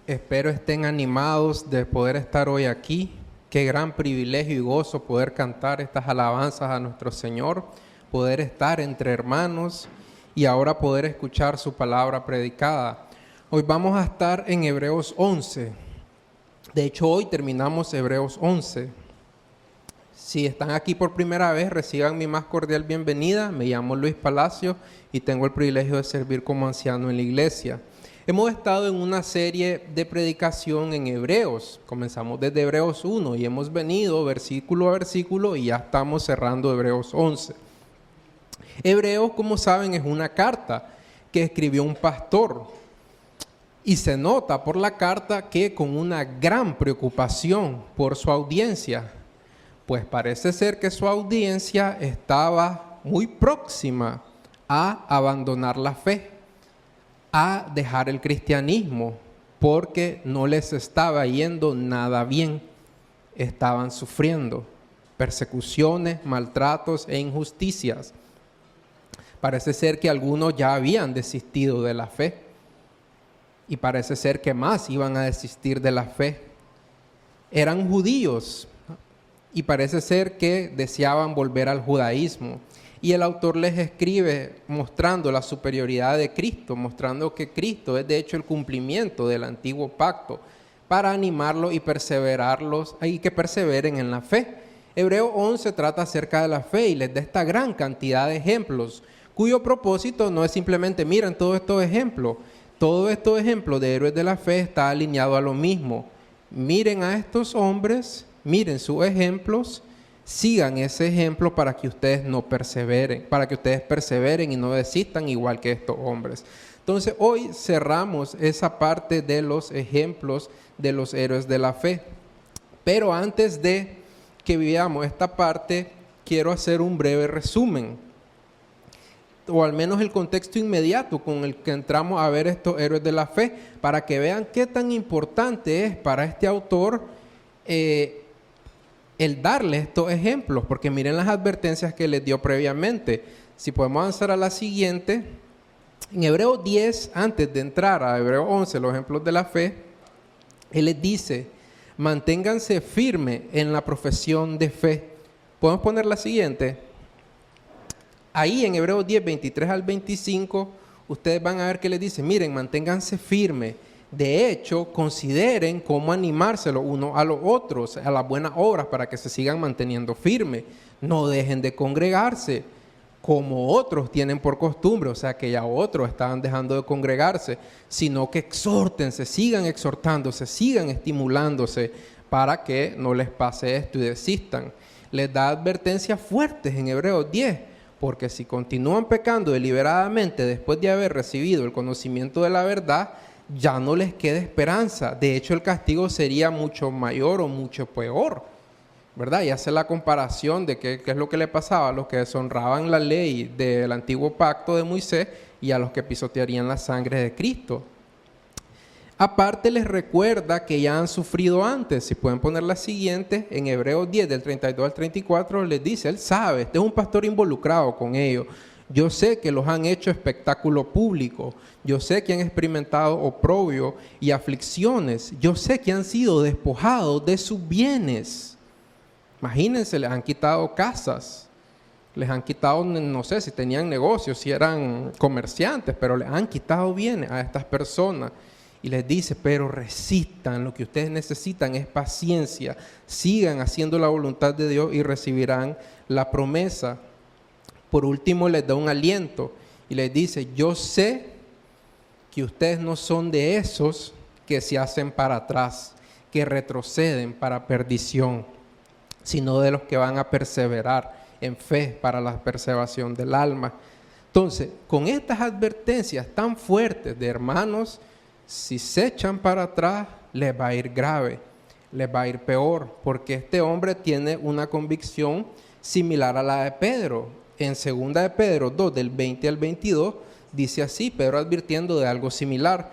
Espero estén animados de poder estar hoy aquí. Qué gran privilegio y gozo poder cantar estas alabanzas a nuestro Señor, poder estar entre hermanos y ahora poder escuchar su palabra predicada. Hoy vamos a estar en Hebreos 11. De hecho, hoy terminamos Hebreos 11. Si están aquí por primera vez, reciban mi más cordial bienvenida. Me llamo Luis Palacio y tengo el privilegio de servir como anciano en la iglesia. Hemos estado en una serie de predicación en Hebreos. Comenzamos desde Hebreos 1 y hemos venido versículo a versículo y ya estamos cerrando Hebreos 11. Hebreos, como saben, es una carta que escribió un pastor. Y se nota por la carta que con una gran preocupación por su audiencia, pues parece ser que su audiencia estaba muy próxima a abandonar la fe, a dejar el cristianismo, porque no les estaba yendo nada bien. Estaban sufriendo persecuciones, maltratos e injusticias. Parece ser que algunos ya habían desistido de la fe y parece ser que más iban a desistir de la fe. Eran judíos y parece ser que deseaban volver al judaísmo. Y el autor les escribe mostrando la superioridad de Cristo, mostrando que Cristo es de hecho el cumplimiento del antiguo pacto, para animarlos y perseverarlos, y que perseveren en la fe. Hebreo 11 trata acerca de la fe y les da esta gran cantidad de ejemplos, cuyo propósito no es simplemente, miren todos estos ejemplos de héroes de la fe está alineado a lo mismo. Miren a estos hombres, miren sus ejemplos, sigan ese ejemplo para que ustedes no perseveren, para que ustedes perseveren y no desistan igual que estos hombres. Entonces hoy cerramos esa parte de los ejemplos de los héroes de la fe. Pero antes de que veamos esta parte, quiero hacer un breve resumen, o al menos el contexto inmediato con el que entramos a ver estos héroes de la fe, para que vean qué tan importante es para este autor el darle estos ejemplos, porque miren las advertencias que les dio previamente. Si podemos avanzar a la siguiente, en Hebreos 10, antes de entrar a Hebreos 11, los ejemplos de la fe, él les dice, manténganse firmes en la profesión de fe. ¿Podemos poner la siguiente? Ahí en Hebreos 10, 23 al 25, ustedes van a ver que les dice, miren, manténganse firmes. De hecho, consideren cómo animarse los unos a los otros, a las buenas obras, para que se sigan manteniendo firmes. No dejen de congregarse, como otros tienen por costumbre, o sea que ya otros estaban dejando de congregarse, sino que exhórtense, sigan exhortándose, sigan estimulándose, para que no les pase esto y desistan. Les da advertencias fuertes en Hebreos 10, porque si continúan pecando deliberadamente después de haber recibido el conocimiento de la verdad, ya no les queda esperanza. De hecho, el castigo sería mucho mayor o mucho peor, ¿verdad? Y hace la comparación de qué es lo que le pasaba a los que deshonraban la ley del antiguo pacto de Moisés y a los que pisotearían la sangre de Cristo. Aparte, les recuerda que ya han sufrido antes. Si pueden poner la siguiente, en Hebreos 10, del 32 al 34, les dice, él sabe, este es un pastor involucrado con ellos. Yo sé que los han hecho espectáculo público. Yo sé que han experimentado oprobio y aflicciones. Yo sé que han sido despojados de sus bienes. Imagínense, les han quitado casas. Les han quitado, no sé si tenían negocios, si eran comerciantes, pero les han quitado bienes a estas personas. Y les dice, pero resistan, lo que ustedes necesitan es paciencia. Sigan haciendo la voluntad de Dios y recibirán la promesa. Por último, les da un aliento y les dice, yo sé que ustedes no son de esos que se hacen para atrás, que retroceden para perdición, sino de los que van a perseverar en fe para la preservación del alma. Entonces, con estas advertencias tan fuertes de hermanos, si se echan para atrás, les va a ir grave, les va a ir peor, porque este hombre tiene una convicción similar a la de Pedro. En 2 de Pedro 2, del 20 al 22, dice así, Pedro advirtiendo de algo similar.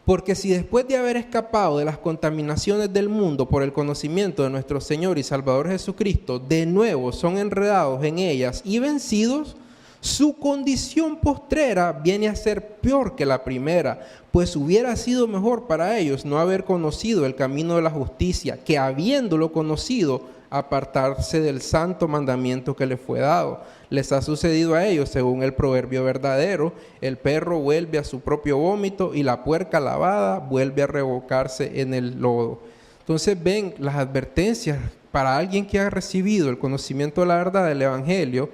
Porque si después de haber escapado de las contaminaciones del mundo por el conocimiento de nuestro Señor y Salvador Jesucristo, de nuevo son enredados en ellas y vencidos, Su condición postrera viene a ser peor que la primera, pues hubiera sido mejor para ellos no haber conocido el camino de la justicia, que habiéndolo conocido, apartarse del santo mandamiento que les fue dado. Les ha sucedido a ellos, según el proverbio verdadero: el perro vuelve a su propio vómito y la puerca lavada vuelve a revolcarse en el lodo. Entonces ven las advertencias para alguien que ha recibido el conocimiento de la verdad del Evangelio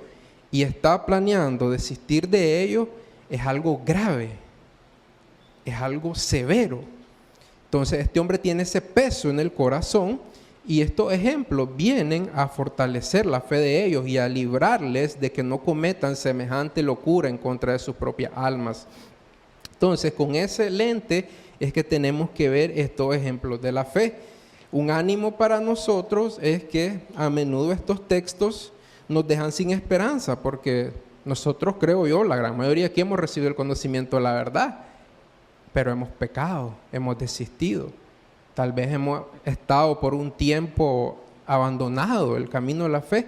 y está planeando desistir de ello. Es algo grave, es algo severo. Entonces este hombre tiene ese peso en el corazón, y estos ejemplos vienen a fortalecer la fe de ellos y a librarles de que no cometan semejante locura en contra de sus propias almas. Entonces, con ese lente es que tenemos que ver estos ejemplos de la fe. Un ánimo para nosotros es que a menudo estos textos nos dejan sin esperanza, porque nosotros, creo yo, la gran mayoría aquí hemos recibido el conocimiento de la verdad, pero hemos pecado, hemos desistido. Tal vez hemos estado por un tiempo abandonado el camino de la fe,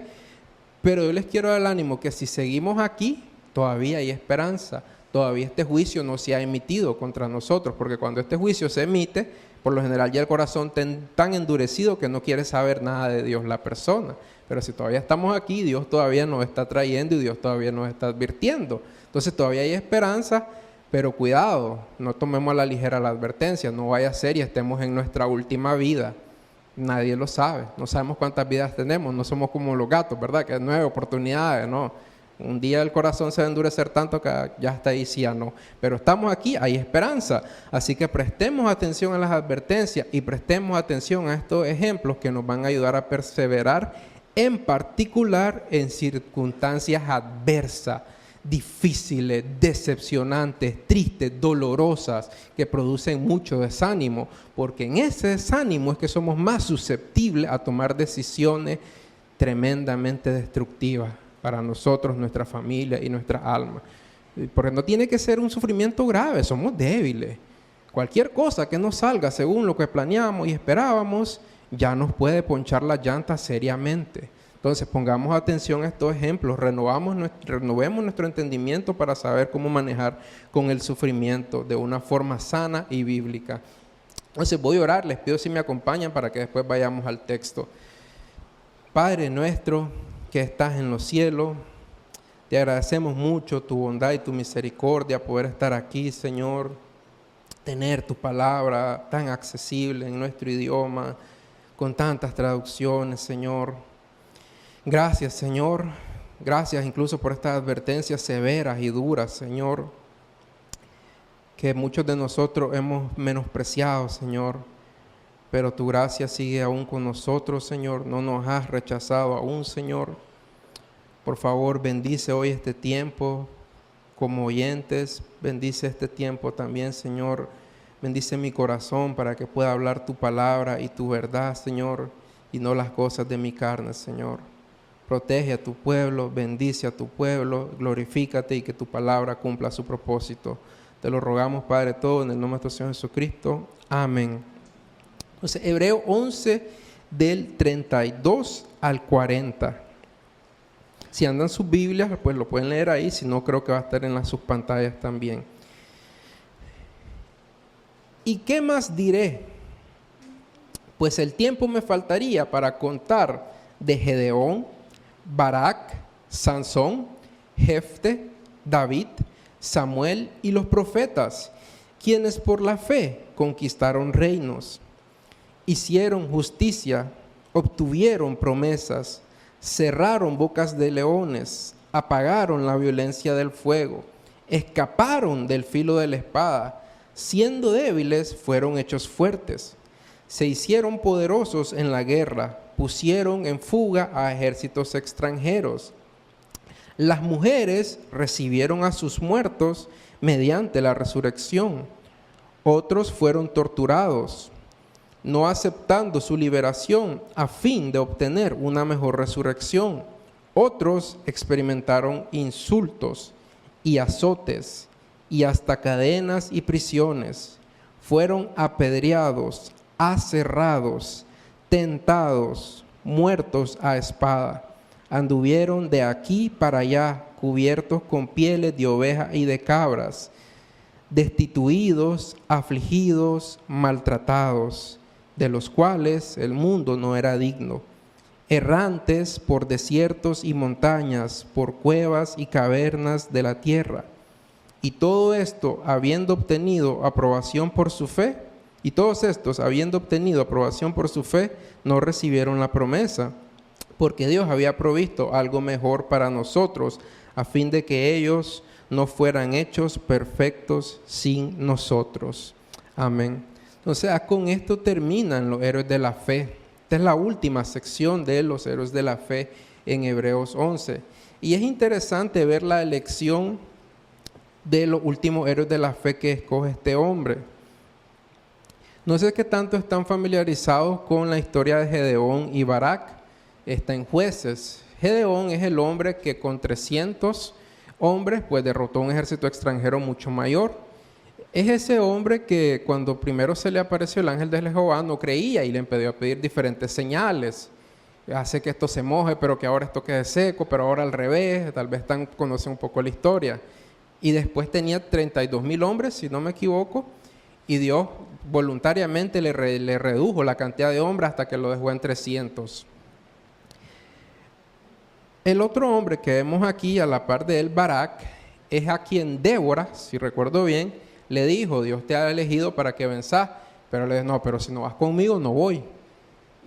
pero yo les quiero dar el ánimo que si seguimos aquí, todavía hay esperanza, todavía este juicio no se ha emitido contra nosotros, porque cuando este juicio se emite, por lo general ya el corazón está tan endurecido que no quiere saber nada de Dios la persona. Pero si todavía estamos aquí, Dios todavía nos está trayendo y Dios todavía nos está advirtiendo. Entonces todavía hay esperanza. Pero cuidado, no tomemos a la ligera la advertencia, no vaya a ser y estemos en nuestra última vida. Nadie lo sabe, no sabemos cuántas vidas tenemos, no somos como los gatos, ¿verdad? Que 9 oportunidades, no. Un día el corazón se va a endurecer tanto que ya está ahí, sí, ya no. Pero estamos aquí, hay esperanza. Así que prestemos atención a las advertencias y prestemos atención a estos ejemplos que nos van a ayudar a perseverar, en particular en circunstancias adversas, difíciles, decepcionantes, tristes, dolorosas, que producen mucho desánimo, porque en ese desánimo es que somos más susceptibles a tomar decisiones tremendamente destructivas para nosotros, nuestra familia y nuestra alma. Porque no tiene que ser un sufrimiento grave, somos débiles. Cualquier cosa que no salga según lo que planeamos y esperábamos, ya nos puede ponchar las llantas seriamente. Entonces pongamos atención a estos ejemplos, renovemos nuestro entendimiento para saber cómo manejar con el sufrimiento de una forma sana y bíblica. Entonces voy a orar, les pido si me acompañan para que después vayamos al texto. Padre nuestro que estás en los cielos, te agradecemos mucho tu bondad y tu misericordia, poder estar aquí, Señor, tener tu palabra tan accesible en nuestro idioma, con tantas traducciones, Señor. Gracias, Señor. Gracias incluso por estas advertencias severas y duras, Señor, que muchos de nosotros hemos menospreciado, Señor. Pero tu gracia sigue aún con nosotros, Señor. No nos has rechazado aún, Señor. Por favor, bendice hoy este tiempo como oyentes. Bendice este tiempo también, Señor. Bendice mi corazón para que pueda hablar tu palabra y tu verdad, Señor, y no las cosas de mi carne, Señor. Protege a tu pueblo, bendice a tu pueblo, glorifícate y que tu palabra cumpla su propósito. Te lo rogamos, Padre, todo en el nombre de nuestro Señor Jesucristo. Amén. Entonces, Hebreo 11, del 32 al 40. Si andan sus Biblias, pues lo pueden leer ahí, si no, creo que va a estar en sus pantallas también. ¿Y qué más diré? Pues el tiempo me faltaría para contar de Gedeón, Barak, Sansón, Jefte, David, Samuel y los profetas, quienes por la fe conquistaron reinos, hicieron justicia, obtuvieron promesas, cerraron bocas de leones, apagaron la violencia del fuego, escaparon del filo de la espada, siendo débiles fueron hechos fuertes, se hicieron poderosos en la guerra, pusieron en fuga a ejércitos extranjeros. Las mujeres recibieron a sus muertos mediante la resurrección. Otros fueron torturados, no aceptando su liberación a fin de obtener una mejor resurrección. Otros experimentaron insultos y azotes y hasta cadenas y prisiones. Fueron apedreados, aserrados, tentados, muertos a espada. Anduvieron de aquí para allá, cubiertos con pieles de oveja y de cabras, destituidos, afligidos, maltratados, de los cuales el mundo no era digno, errantes por desiertos y montañas, por cuevas y cavernas de la tierra. Y todo esto, habiendo obtenido aprobación por su fe, y todos estos, habiendo obtenido aprobación por su fe, no recibieron la promesa, porque Dios había provisto algo mejor para nosotros, a fin de que ellos no fueran hechos perfectos sin nosotros. Amén. Entonces, con esto terminan los héroes de la fe. Esta es la última sección de los héroes de la fe en Hebreos 11. Y es interesante ver la elección de los últimos héroes de la fe que escoge este hombre. No sé qué tanto están familiarizados con la historia de Gedeón y Barak. Está en Jueces. Gedeón es el hombre que con 300 hombres pues derrotó un ejército extranjero mucho mayor. Es ese hombre que cuando primero se le apareció el ángel de Jehová no creía y le empezó a pedir diferentes señales. Hace que esto se moje, pero que ahora esto quede seco, pero ahora al revés. Tal vez conocen un poco la historia. Y después tenía 32,000 hombres, si no me equivoco, y Dios voluntariamente le redujo la cantidad de hombres hasta que lo dejó en 300. El otro hombre que vemos aquí a la par de él, Barak, es a quien Débora, si recuerdo bien, le dijo: Dios te ha elegido para que venzás. Pero le dijo: no, pero si no vas conmigo, no voy.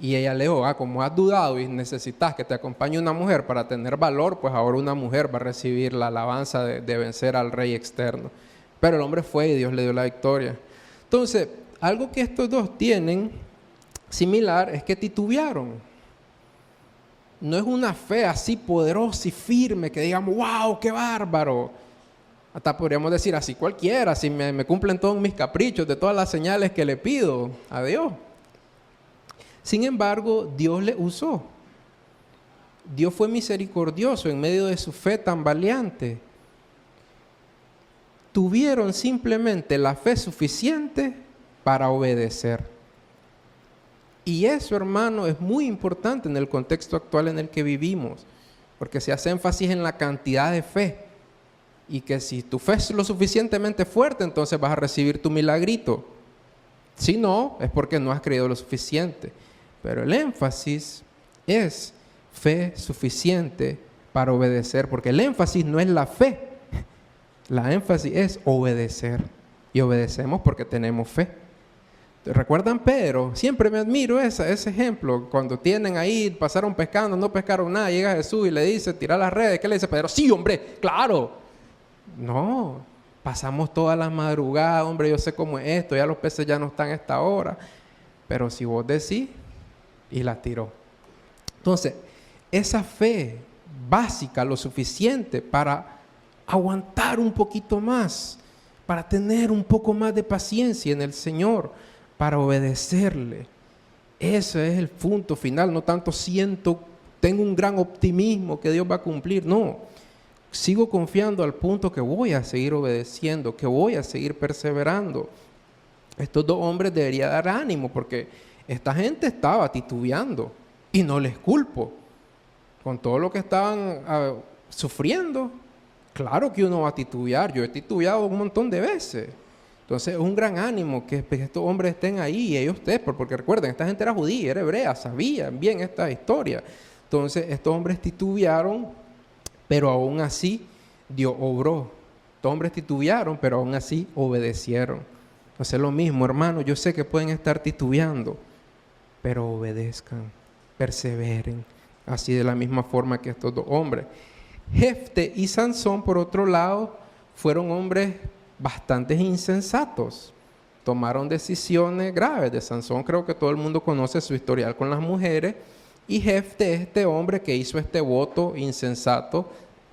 Y ella le dijo: como has dudado y necesitas que te acompañe una mujer para tener valor, pues ahora una mujer va a recibir la alabanza de vencer al rey externo. Pero el hombre fue y Dios le dio la victoria. Entonces, algo que estos dos tienen similar es que titubearon. No es una fe así poderosa y firme que digamos: wow, qué bárbaro. Hasta podríamos decir así cualquiera, si me cumplen todos mis caprichos de todas las señales que le pido a Dios. Sin embargo, Dios le usó. Dios fue misericordioso en medio de su fe tan valiente. Tuvieron simplemente la fe suficiente para obedecer. Y eso, hermano, es muy importante en el contexto actual en el que vivimos, porque se hace énfasis en la cantidad de fe, y que si tu fe es lo suficientemente fuerte, entonces vas a recibir tu milagrito. Si no, es porque no has creído lo suficiente. Pero el énfasis es fe suficiente para obedecer, porque el énfasis no es la fe, la énfasis es obedecer, y obedecemos porque tenemos fe. ¿Recuerdan Pedro? Siempre me admiro ese ejemplo. Cuando tienen ahí, pasaron pescando, no pescaron nada, llega Jesús y le dice: tira las redes. ¿Qué le dice Pedro? Sí, hombre, claro. No, pasamos toda la madrugada, hombre, yo sé cómo es esto, ya los peces ya no están a esta hora. Pero si vos decís, y la tiró. Entonces, esa fe básica, lo suficiente para aguantar un poquito más, para tener un poco más de paciencia en el Señor, para obedecerle. Ese es el punto final. No tanto tengo un gran optimismo que Dios va a cumplir. No, sigo confiando al punto que voy a seguir obedeciendo, que voy a seguir perseverando. Estos dos hombres debería dar ánimo, porque esta gente estaba titubeando, y no les culpo. Con todo lo que estaban sufriendo, claro que uno va a titubear. Yo he titubeado un montón de veces. Entonces es un gran ánimo que estos hombres estén ahí y ellos porque recuerden, esta gente era judía, era hebrea, sabían bien esta historia. Entonces estos hombres titubearon, pero aún así Dios obró. Estos hombres titubearon, pero aún así obedecieron. Entonces lo mismo, hermano, yo sé que pueden estar titubeando, pero obedezcan, perseveren, así de la misma forma que estos dos hombres. Jefte y Sansón, por otro lado, fueron hombres bastante insensatos. Tomaron decisiones graves. De Sansón creo que todo el mundo conoce su historial con las mujeres, y Jefte es este hombre que hizo este voto insensato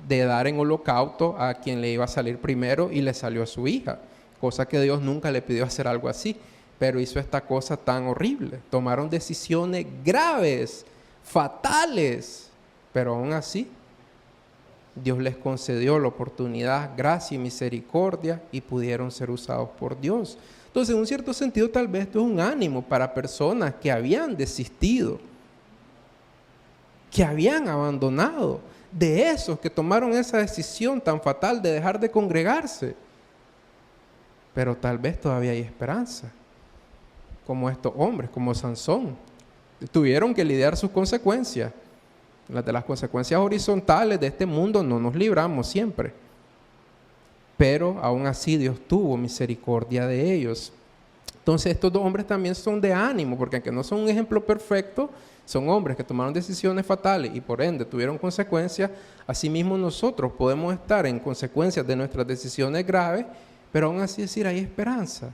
de dar en holocausto a quien le iba a salir primero, y le salió a su hija, cosa que Dios nunca le pidió hacer algo así, pero hizo esta cosa tan horrible. Tomaron decisiones graves, fatales, pero aún así Dios les concedió la oportunidad, gracia y misericordia, y pudieron ser usados por Dios. Entonces, en un cierto sentido, tal vez esto es un ánimo para personas que habían desistido, que habían abandonado, de esos que tomaron esa decisión tan fatal de dejar de congregarse. Pero tal vez todavía hay esperanza, como estos hombres, como Sansón. Tuvieron que lidiar sus consecuencias. De las consecuencias horizontales de este mundo no nos libramos siempre. Pero aún así Dios tuvo misericordia de ellos. Entonces estos dos hombres también son de ánimo, porque aunque no son un ejemplo perfecto, son hombres que tomaron decisiones fatales y por ende tuvieron consecuencias. Asimismo nosotros podemos estar en consecuencias de nuestras decisiones graves, pero aún así decir, hay esperanza.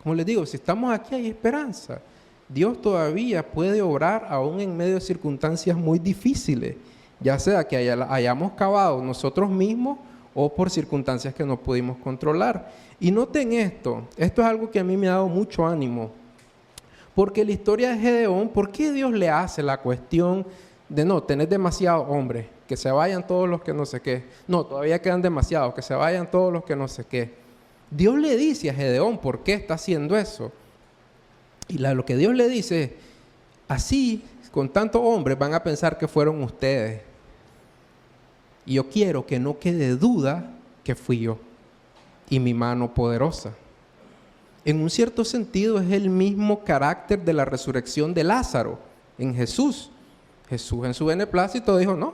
Como les digo, si estamos aquí hay esperanza. Dios todavía puede obrar aún en medio de circunstancias muy difíciles, ya sea que hayamos cavado nosotros mismos o por circunstancias que no pudimos controlar. Y noten esto es algo que a mí me ha dado mucho ánimo, porque la historia de Gedeón, ¿por qué Dios le hace la cuestión de no, tener demasiados hombres, que se vayan todos los que no sé qué? No, todavía quedan demasiados, que se vayan todos los que no sé qué. Dios le dice a Gedeón por qué está haciendo eso. Y lo que Dios le dice es, así, con tantos hombres van a pensar que fueron ustedes. Y yo quiero que no quede duda que fui yo y mi mano poderosa. En un cierto sentido es el mismo carácter de la resurrección de Lázaro en Jesús. Jesús en su beneplácito dijo, no,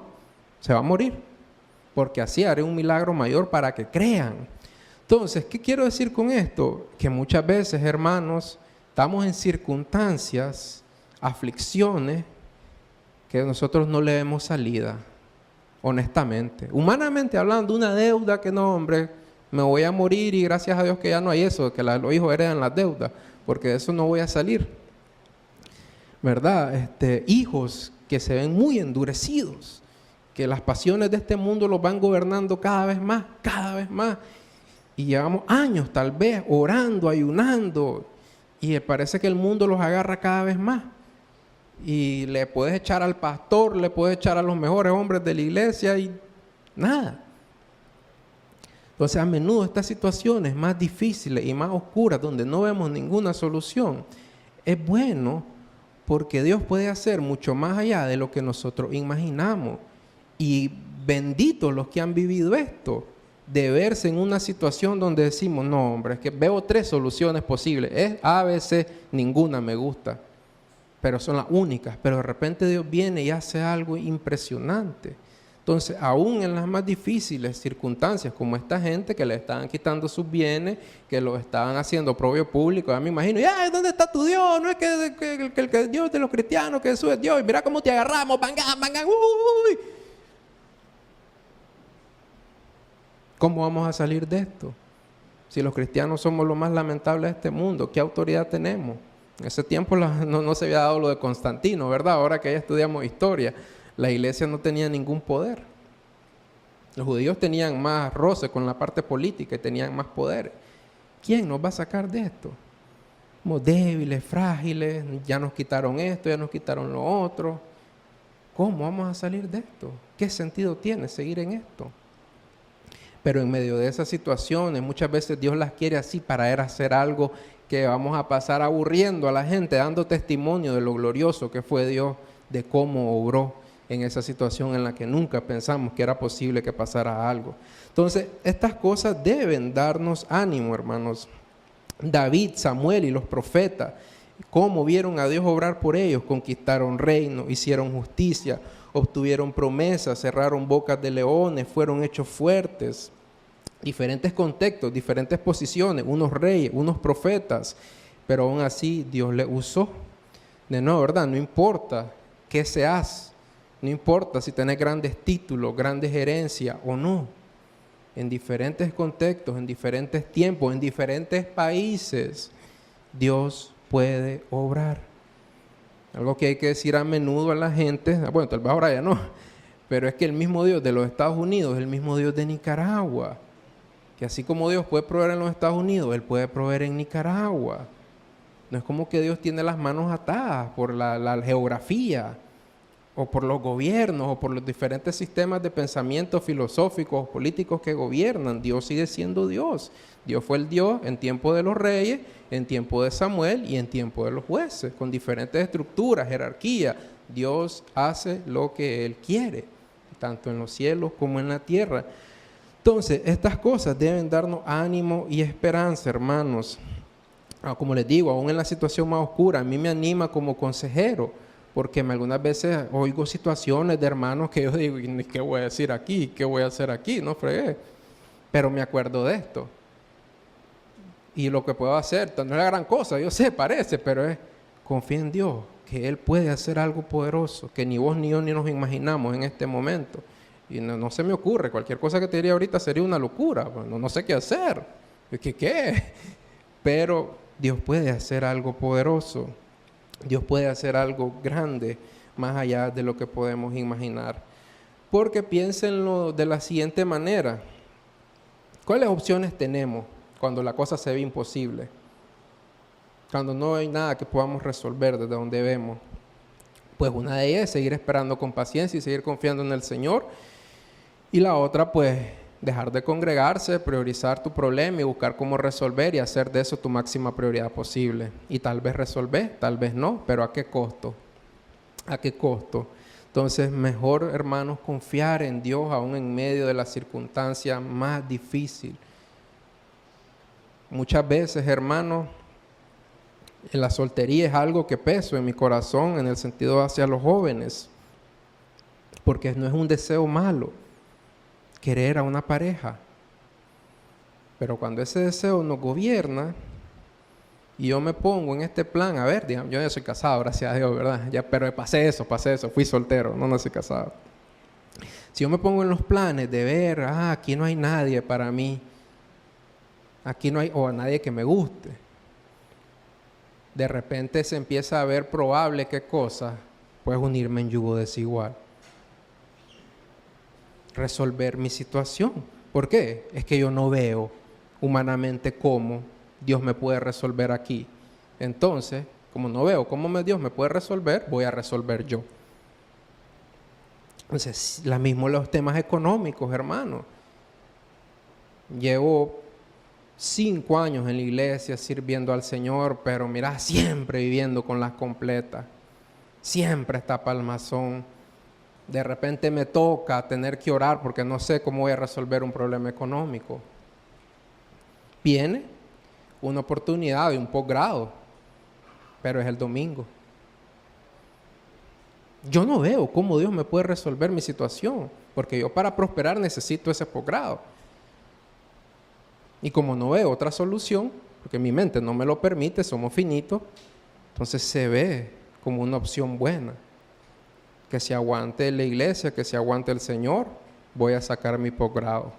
se va a morir, porque así haré un milagro mayor para que crean. Entonces, ¿qué quiero decir con esto? Que muchas veces, hermanos, estamos en circunstancias, aflicciones, que nosotros no le vemos salida, honestamente. Humanamente hablando, una deuda que no, hombre, me voy a morir y gracias a Dios que ya no hay eso, que los hijos heredan las deudas, porque de eso no voy a salir. ¿Verdad? Hijos que se ven muy endurecidos, que las pasiones de este mundo los van gobernando cada vez más, y llevamos años tal vez orando, ayunando, y parece que el mundo los agarra cada vez más. Y le puedes echar al pastor, le puedes echar a los mejores hombres de la iglesia y nada. Entonces, a menudo estas situaciones más difíciles y más oscuras, donde no vemos ninguna solución, es bueno porque Dios puede hacer mucho más allá de lo que nosotros imaginamos. Y benditos los que han vivido esto, de verse en una situación donde decimos, no, hombre, es que veo 3 soluciones posibles. Es A, B, C, ninguna me gusta, pero son las únicas. Pero de repente Dios viene y hace algo impresionante. Entonces, aún en las más difíciles circunstancias, como esta gente que le estaban quitando sus bienes, que lo estaban haciendo propio público, ya me imagino, ¡ay, ¿dónde está tu Dios? No es que el Dios de los cristianos, que Jesús es Dios, y mira cómo te agarramos, ¡bangán, bangán! ¡Uy! ¿Cómo vamos a salir de esto? Si los cristianos somos lo más lamentable de este mundo, ¿qué autoridad tenemos? En ese tiempo no se había dado lo de Constantino, ¿verdad? Ahora que ya estudiamos historia, la iglesia no tenía ningún poder. Los judíos tenían más roce con la parte política y tenían más poder. ¿Quién nos va a sacar de esto? Somos débiles, frágiles, ya nos quitaron esto, ya nos quitaron lo otro. ¿Cómo vamos a salir de esto? ¿Qué sentido tiene seguir en esto? Pero en medio de esas situaciones, muchas veces Dios las quiere así para hacer algo que vamos a pasar aburriendo a la gente, dando testimonio de lo glorioso que fue Dios, de cómo obró en esa situación en la que nunca pensamos que era posible que pasara algo. Entonces, estas cosas deben darnos ánimo, hermanos. David, Samuel y los profetas, cómo vieron a Dios obrar por ellos, conquistaron reinos, hicieron justicia, obtuvieron promesas, cerraron bocas de leones, fueron hechos fuertes. Diferentes contextos, diferentes posiciones, unos reyes, unos profetas, pero aún así Dios les usó. De nuevo, ¿verdad? No importa qué seas, no importa si tenés grandes títulos, grandes herencias o no. En diferentes contextos, en diferentes tiempos, en diferentes países, Dios puede obrar. Algo que hay que decir a menudo a la gente, bueno, tal vez ahora ya no, pero es que el mismo Dios de los Estados Unidos es el mismo Dios de Nicaragua. Que así como Dios puede proveer en los Estados Unidos, Él puede proveer en Nicaragua. No es como que Dios tiene las manos atadas por la geografía, o por los gobiernos, o por los diferentes sistemas de pensamiento filosóficos o políticos que gobiernan. Dios sigue siendo Dios. Dios fue el Dios en tiempo de los reyes, en tiempo de Samuel y en tiempo de los jueces, con diferentes estructuras, jerarquía, Dios hace lo que Él quiere, tanto en los cielos como en la tierra. Entonces, estas cosas deben darnos ánimo y esperanza, hermanos. Como les digo, aún en la situación más oscura, a mí me anima como consejero, porque algunas veces oigo situaciones de hermanos que yo digo, ¿qué voy a decir aquí? ¿Qué voy a hacer aquí? No fregué. Pero me acuerdo de esto. Y lo que puedo hacer, no es la gran cosa, yo sé, parece, pero es confía en Dios, que Él puede hacer algo poderoso, que ni vos ni yo ni nos imaginamos en este momento. Y no se me ocurre, cualquier cosa que te diría ahorita sería una locura, no sé qué hacer. ¿Qué? Pero Dios puede hacer algo poderoso, Dios puede hacer algo grande, más allá de lo que podemos imaginar. Porque piénsenlo de la siguiente manera, ¿cuáles opciones tenemos cuando la cosa se ve imposible? Cuando no hay nada que podamos resolver desde donde vemos. Pues una de ellas es seguir esperando con paciencia y seguir confiando en el Señor. Y la otra, pues, dejar de congregarse, priorizar tu problema y buscar cómo resolver y hacer de eso tu máxima prioridad posible. Y tal vez resolver, tal vez no, pero ¿a qué costo? ¿A qué costo? Entonces, mejor, hermanos, confiar en Dios aún en medio de la circunstancia más difícil. Muchas veces, hermanos, en la soltería es algo que peso en mi corazón en el sentido hacia los jóvenes, porque no es un deseo malo querer a una pareja, pero cuando ese deseo nos gobierna y yo me pongo en este plan, a ver, digamos, yo ya soy casado, gracias a Dios, ¿verdad? Ya, pero pasé eso, fui soltero, no nací casado. Si yo me pongo en los planes de ver, aquí no hay nadie para mí, aquí no hay, o a nadie que me guste, de repente se empieza a ver probable qué cosa, pues unirme en yugo desigual, resolver mi situación. ¿Por qué? Es que yo no veo humanamente cómo Dios me puede resolver aquí. Entonces, como no veo cómo Dios me puede resolver, voy a resolver yo. Entonces, lo mismo los temas económicos, hermano. Llevo 5 años en la iglesia sirviendo al Señor, pero mira, siempre viviendo con las completas. Siempre está palmazón. De repente me toca tener que orar porque no sé cómo voy a resolver un problema económico. Viene una oportunidad de un posgrado, pero es el domingo. Yo no veo cómo Dios me puede resolver mi situación, porque yo para prosperar necesito ese posgrado. Y como no veo otra solución, porque mi mente no me lo permite, somos finitos, entonces se ve como una opción buena. Que se aguante la iglesia, que se aguante el Señor, voy a sacar mi posgrado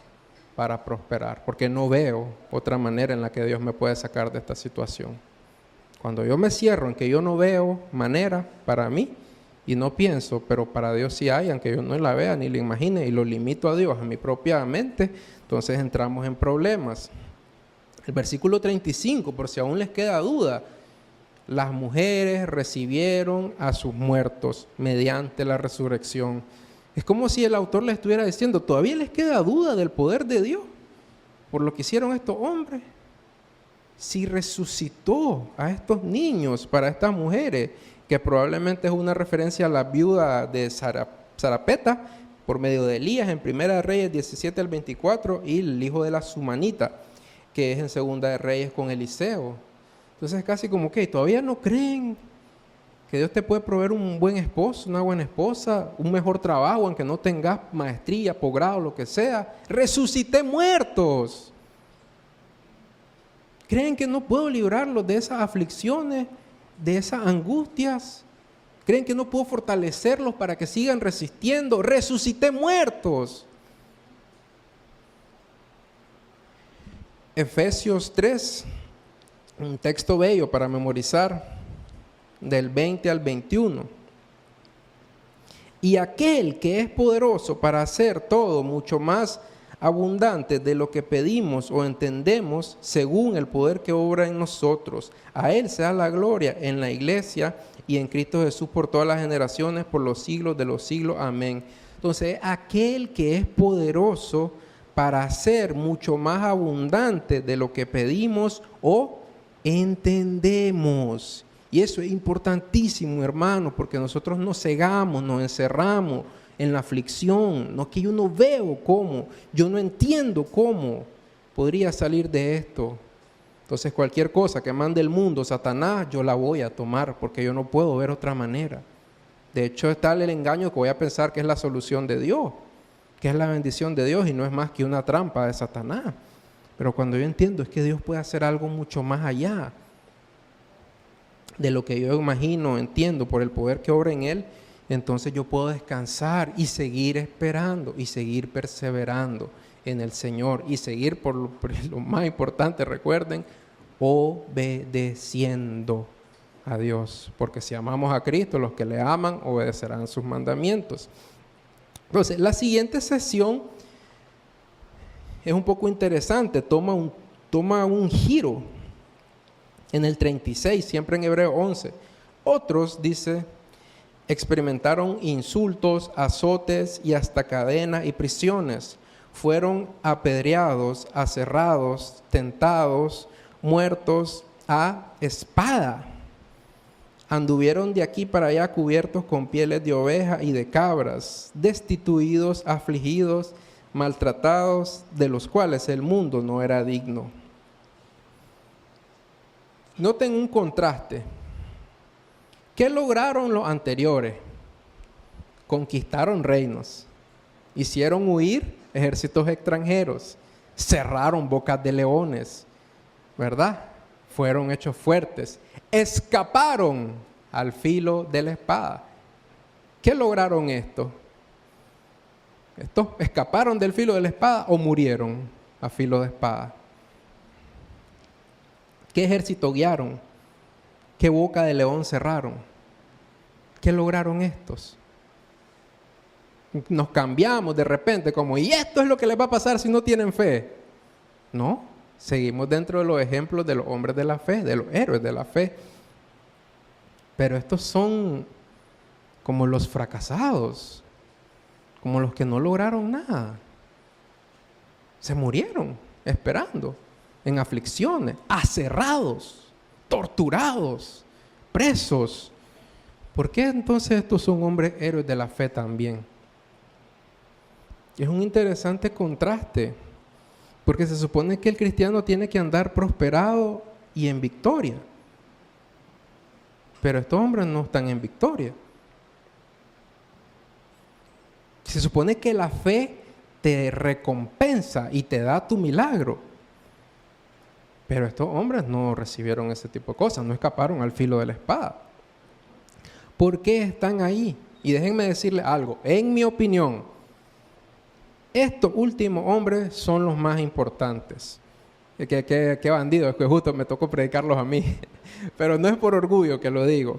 para prosperar, porque no veo otra manera en la que Dios me puede sacar de esta situación. Cuando yo me cierro en que yo no veo manera para mí y no pienso, pero para Dios sí hay, aunque yo no la vea ni la imagine y lo limito a Dios, a mi propia mente, entonces entramos en problemas. El versículo 35, por si aún les queda duda, las mujeres recibieron a sus muertos mediante la resurrección. Es como si el autor le estuviera diciendo, ¿todavía les queda duda del poder de Dios por lo que hicieron estos hombres? Si resucitó a estos niños para estas mujeres, que probablemente es una referencia a la viuda de Sarapeta por medio de Elías en Primera de Reyes 17 al 24 y el hijo de la Sumanita, que es en Segunda de Reyes con Eliseo. Entonces casi como que todavía no creen que Dios te puede proveer un buen esposo, una buena esposa, un mejor trabajo, aunque no tengas maestría, posgrado, lo que sea. Resucité muertos. ¿Creen que no puedo librarlos de esas aflicciones, de esas angustias? ¿Creen que no puedo fortalecerlos para que sigan resistiendo? Resucité muertos. Efesios 3, un texto bello para memorizar, del 20 al 21. Y aquel que es poderoso para hacer todo mucho más abundante de lo que pedimos o entendemos, según el poder que obra en nosotros. A Él sea la gloria en la iglesia y en Cristo Jesús por todas las generaciones, por los siglos de los siglos. Amén. Entonces, aquel que es poderoso para hacer mucho más abundante de lo que pedimos o entendemos. Y eso es importantísimo, hermano, porque nosotros nos cegamos, nos encerramos en la aflicción. No es que yo no veo cómo, yo no entiendo cómo podría salir de esto. Entonces cualquier cosa que mande el mundo, Satanás, yo la voy a tomar porque yo no puedo ver otra manera. De hecho, está el engaño que voy a pensar que es la solución de Dios, que es la bendición de Dios y no es más que una trampa de Satanás. Pero cuando yo entiendo es que Dios puede hacer algo mucho más allá de lo que yo imagino, entiendo, por el poder que obra en Él, entonces yo puedo descansar y seguir esperando y seguir perseverando en el Señor y seguir por lo más importante, recuerden, obedeciendo a Dios, porque si amamos a Cristo, los que le aman obedecerán sus mandamientos. Entonces, la siguiente sesión es un poco interesante, toma un giro en el 36, siempre en Hebreo 11. Otros, dice, experimentaron insultos, azotes y hasta cadenas y prisiones. Fueron apedreados, aserrados, tentados, muertos a espada. Anduvieron de aquí para allá cubiertos con pieles de oveja y de cabras, destituidos, afligidos, maltratados, de los cuales el mundo no era digno. Noten un contraste. ¿Qué lograron los anteriores? Conquistaron reinos, hicieron huir ejércitos extranjeros, cerraron bocas de leones, ¿verdad? Fueron hechos fuertes, escaparon al filo de la espada. ¿Qué lograron estos? ¿Estos escaparon del filo de la espada o murieron a filo de espada? ¿Qué ejército guiaron? ¿Qué boca de león cerraron? ¿Qué lograron estos? Nos cambiamos de repente como, ¿y esto es lo que les va a pasar si no tienen fe? No, seguimos dentro de los ejemplos de los hombres de la fe, de los héroes de la fe. Pero estos son como los fracasados, como los que no lograron nada. Se murieron esperando, en aflicciones, aserrados, torturados, presos. ¿Por qué entonces estos son hombres héroes de la fe también? Es un interesante contraste, porque se supone que el cristiano tiene que andar prosperado y en victoria. Pero estos hombres no están en victoria. Se supone que la fe te recompensa y te da tu milagro. Pero estos hombres no recibieron ese tipo de cosas, no escaparon al filo de la espada. ¿Por qué están ahí? Y déjenme decirles algo, en mi opinión, estos últimos hombres son los más importantes. Qué bandido, es que justo me tocó predicarlos a mí. Pero no es por orgullo que lo digo.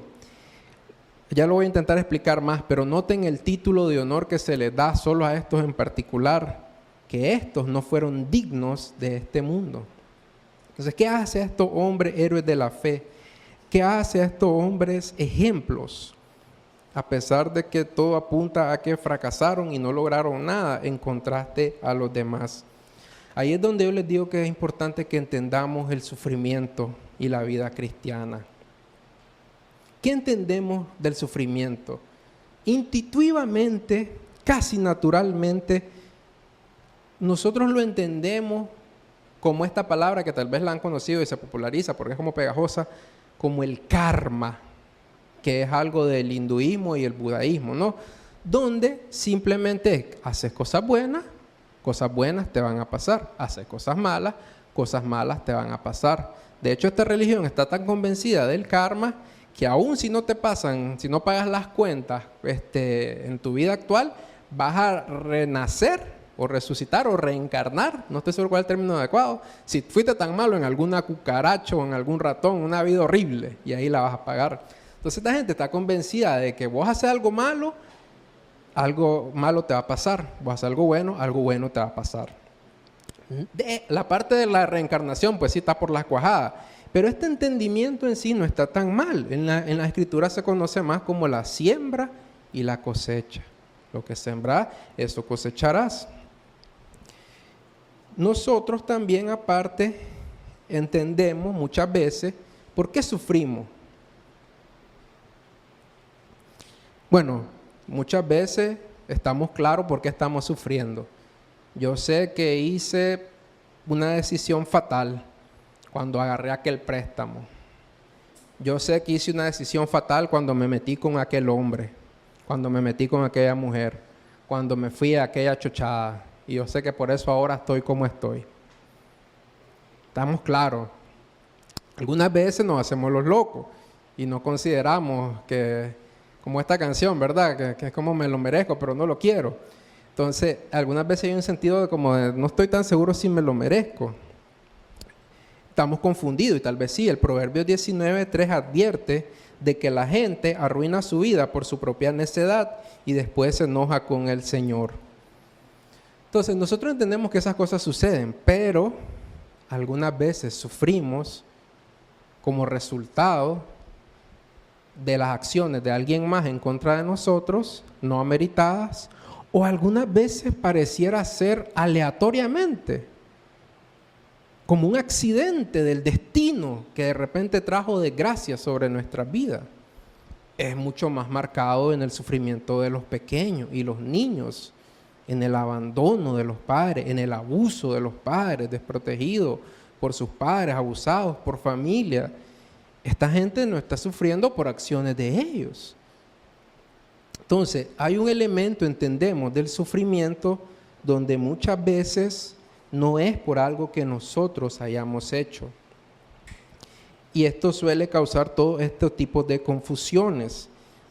Ya lo voy a intentar explicar más, pero noten el título de honor que se les da solo a estos en particular, que estos no fueron dignos de este mundo. Entonces, ¿qué hace a estos hombres héroes de la fe? ¿Qué hace a estos hombres ejemplos? A pesar de que todo apunta a que fracasaron y no lograron nada en contraste a los demás. Ahí es donde yo les digo que es importante que entendamos el sufrimiento y la vida cristiana. ¿Qué entendemos del sufrimiento? Intuitivamente, casi naturalmente, nosotros lo entendemos como esta palabra que tal vez la han conocido y se populariza porque es como pegajosa, como el karma, que es algo del hinduismo y el budaísmo, ¿no? Donde simplemente haces cosas buenas te van a pasar. Haces cosas malas te van a pasar. De hecho, esta religión está tan convencida del karma que aún si no te pasan, si no pagas las cuentas en tu vida actual, vas a renacer o resucitar o reencarnar, no estoy seguro cuál es el término adecuado, si fuiste tan malo en alguna cucaracha o en algún ratón, una vida horrible, y ahí la vas a pagar. Entonces esta gente está convencida de que vos haces algo malo te va a pasar, vos haces algo bueno te va a pasar. La parte de la reencarnación pues sí está por las cuajadas, pero este entendimiento en sí no está tan mal. En la escritura se conoce más como la siembra y la cosecha. Lo que sembras, eso cosecharás. Nosotros también aparte entendemos muchas veces por qué sufrimos. Bueno, muchas veces estamos claros por qué estamos sufriendo. Yo sé que hice una decisión fatal cuando agarré aquel préstamo. Yo sé que hice una decisión fatal cuando me metí con aquel hombre, cuando me metí con aquella mujer, cuando me fui a aquella chochada. Y yo sé que por eso ahora estoy como estoy. Estamos claros. Algunas veces nos hacemos los locos y no consideramos que, como esta canción, ¿verdad? Que es como me lo merezco, pero no lo quiero. Entonces, algunas veces hay un sentido de como de, no estoy tan seguro si me lo merezco. Estamos confundidos y tal vez sí. El Proverbio 19:3 advierte de que la gente arruina su vida por su propia necedad y después se enoja con el Señor. Entonces, nosotros entendemos que esas cosas suceden, pero algunas veces sufrimos como resultado de las acciones de alguien más en contra de nosotros, no ameritadas, o algunas veces pareciera ser aleatoriamente, como un accidente del destino que de repente trajo desgracia sobre nuestras vidas. Es mucho más marcado en el sufrimiento de los pequeños y los niños, en el abandono de los padres, en el abuso de los padres, desprotegidos por sus padres, abusados por familia. Esta gente no está sufriendo por acciones de ellos. Entonces, hay un elemento, entendemos, del sufrimiento donde muchas veces no es por algo que nosotros hayamos hecho. Y esto suele causar todos estos tipos de confusiones,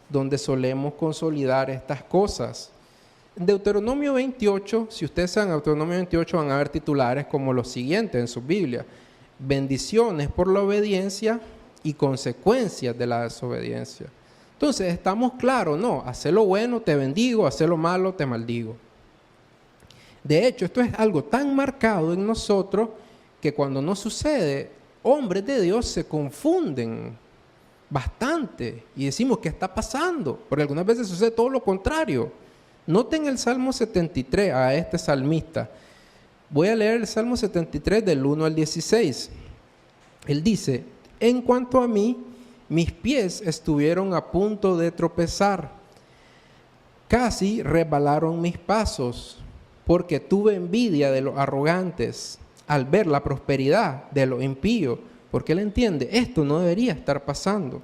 donde solemos consolidar estas cosas. En Deuteronomio 28, si ustedes saben Deuteronomio 28, van a ver titulares como los siguientes en su Biblia: bendiciones por la obediencia y consecuencias de la desobediencia. Entonces, estamos claros, no, hacer lo bueno te bendigo, hacer lo malo te maldigo. De hecho, esto es algo tan marcado en nosotros que cuando no sucede, hombres de Dios se confunden bastante y decimos, ¿qué está pasando? Porque algunas veces sucede todo lo contrario. Noten el Salmo 73 a este salmista. Voy a leer el Salmo 73 del 1 al 16. Él dice: en cuanto a mí, mis pies estuvieron a punto de tropezar. Casi resbalaron mis pasos, porque tuve envidia de los arrogantes al ver la prosperidad de los impíos. Porque él entiende, esto no debería estar pasando.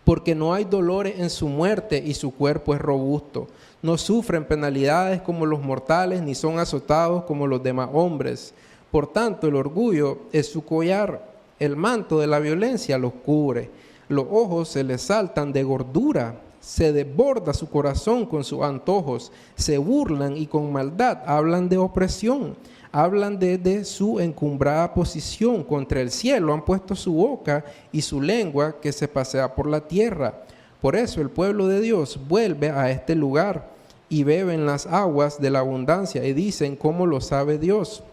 Porque no hay dolores en su muerte y su cuerpo es robusto. No sufren penalidades como los mortales, ni son azotados como los demás hombres. Por tanto, el orgullo es su collar, el manto de la violencia los cubre. Los ojos se les saltan de gordura, se desborda su corazón con sus antojos. Se burlan y con maldad hablan de opresión. Hablan desde su encumbrada posición, contra el cielo han puesto su boca y su lengua que se pasea por la tierra. Por eso el pueblo de Dios vuelve a este lugar y beben las aguas de la abundancia y dicen, ¿cómo lo sabe Dios?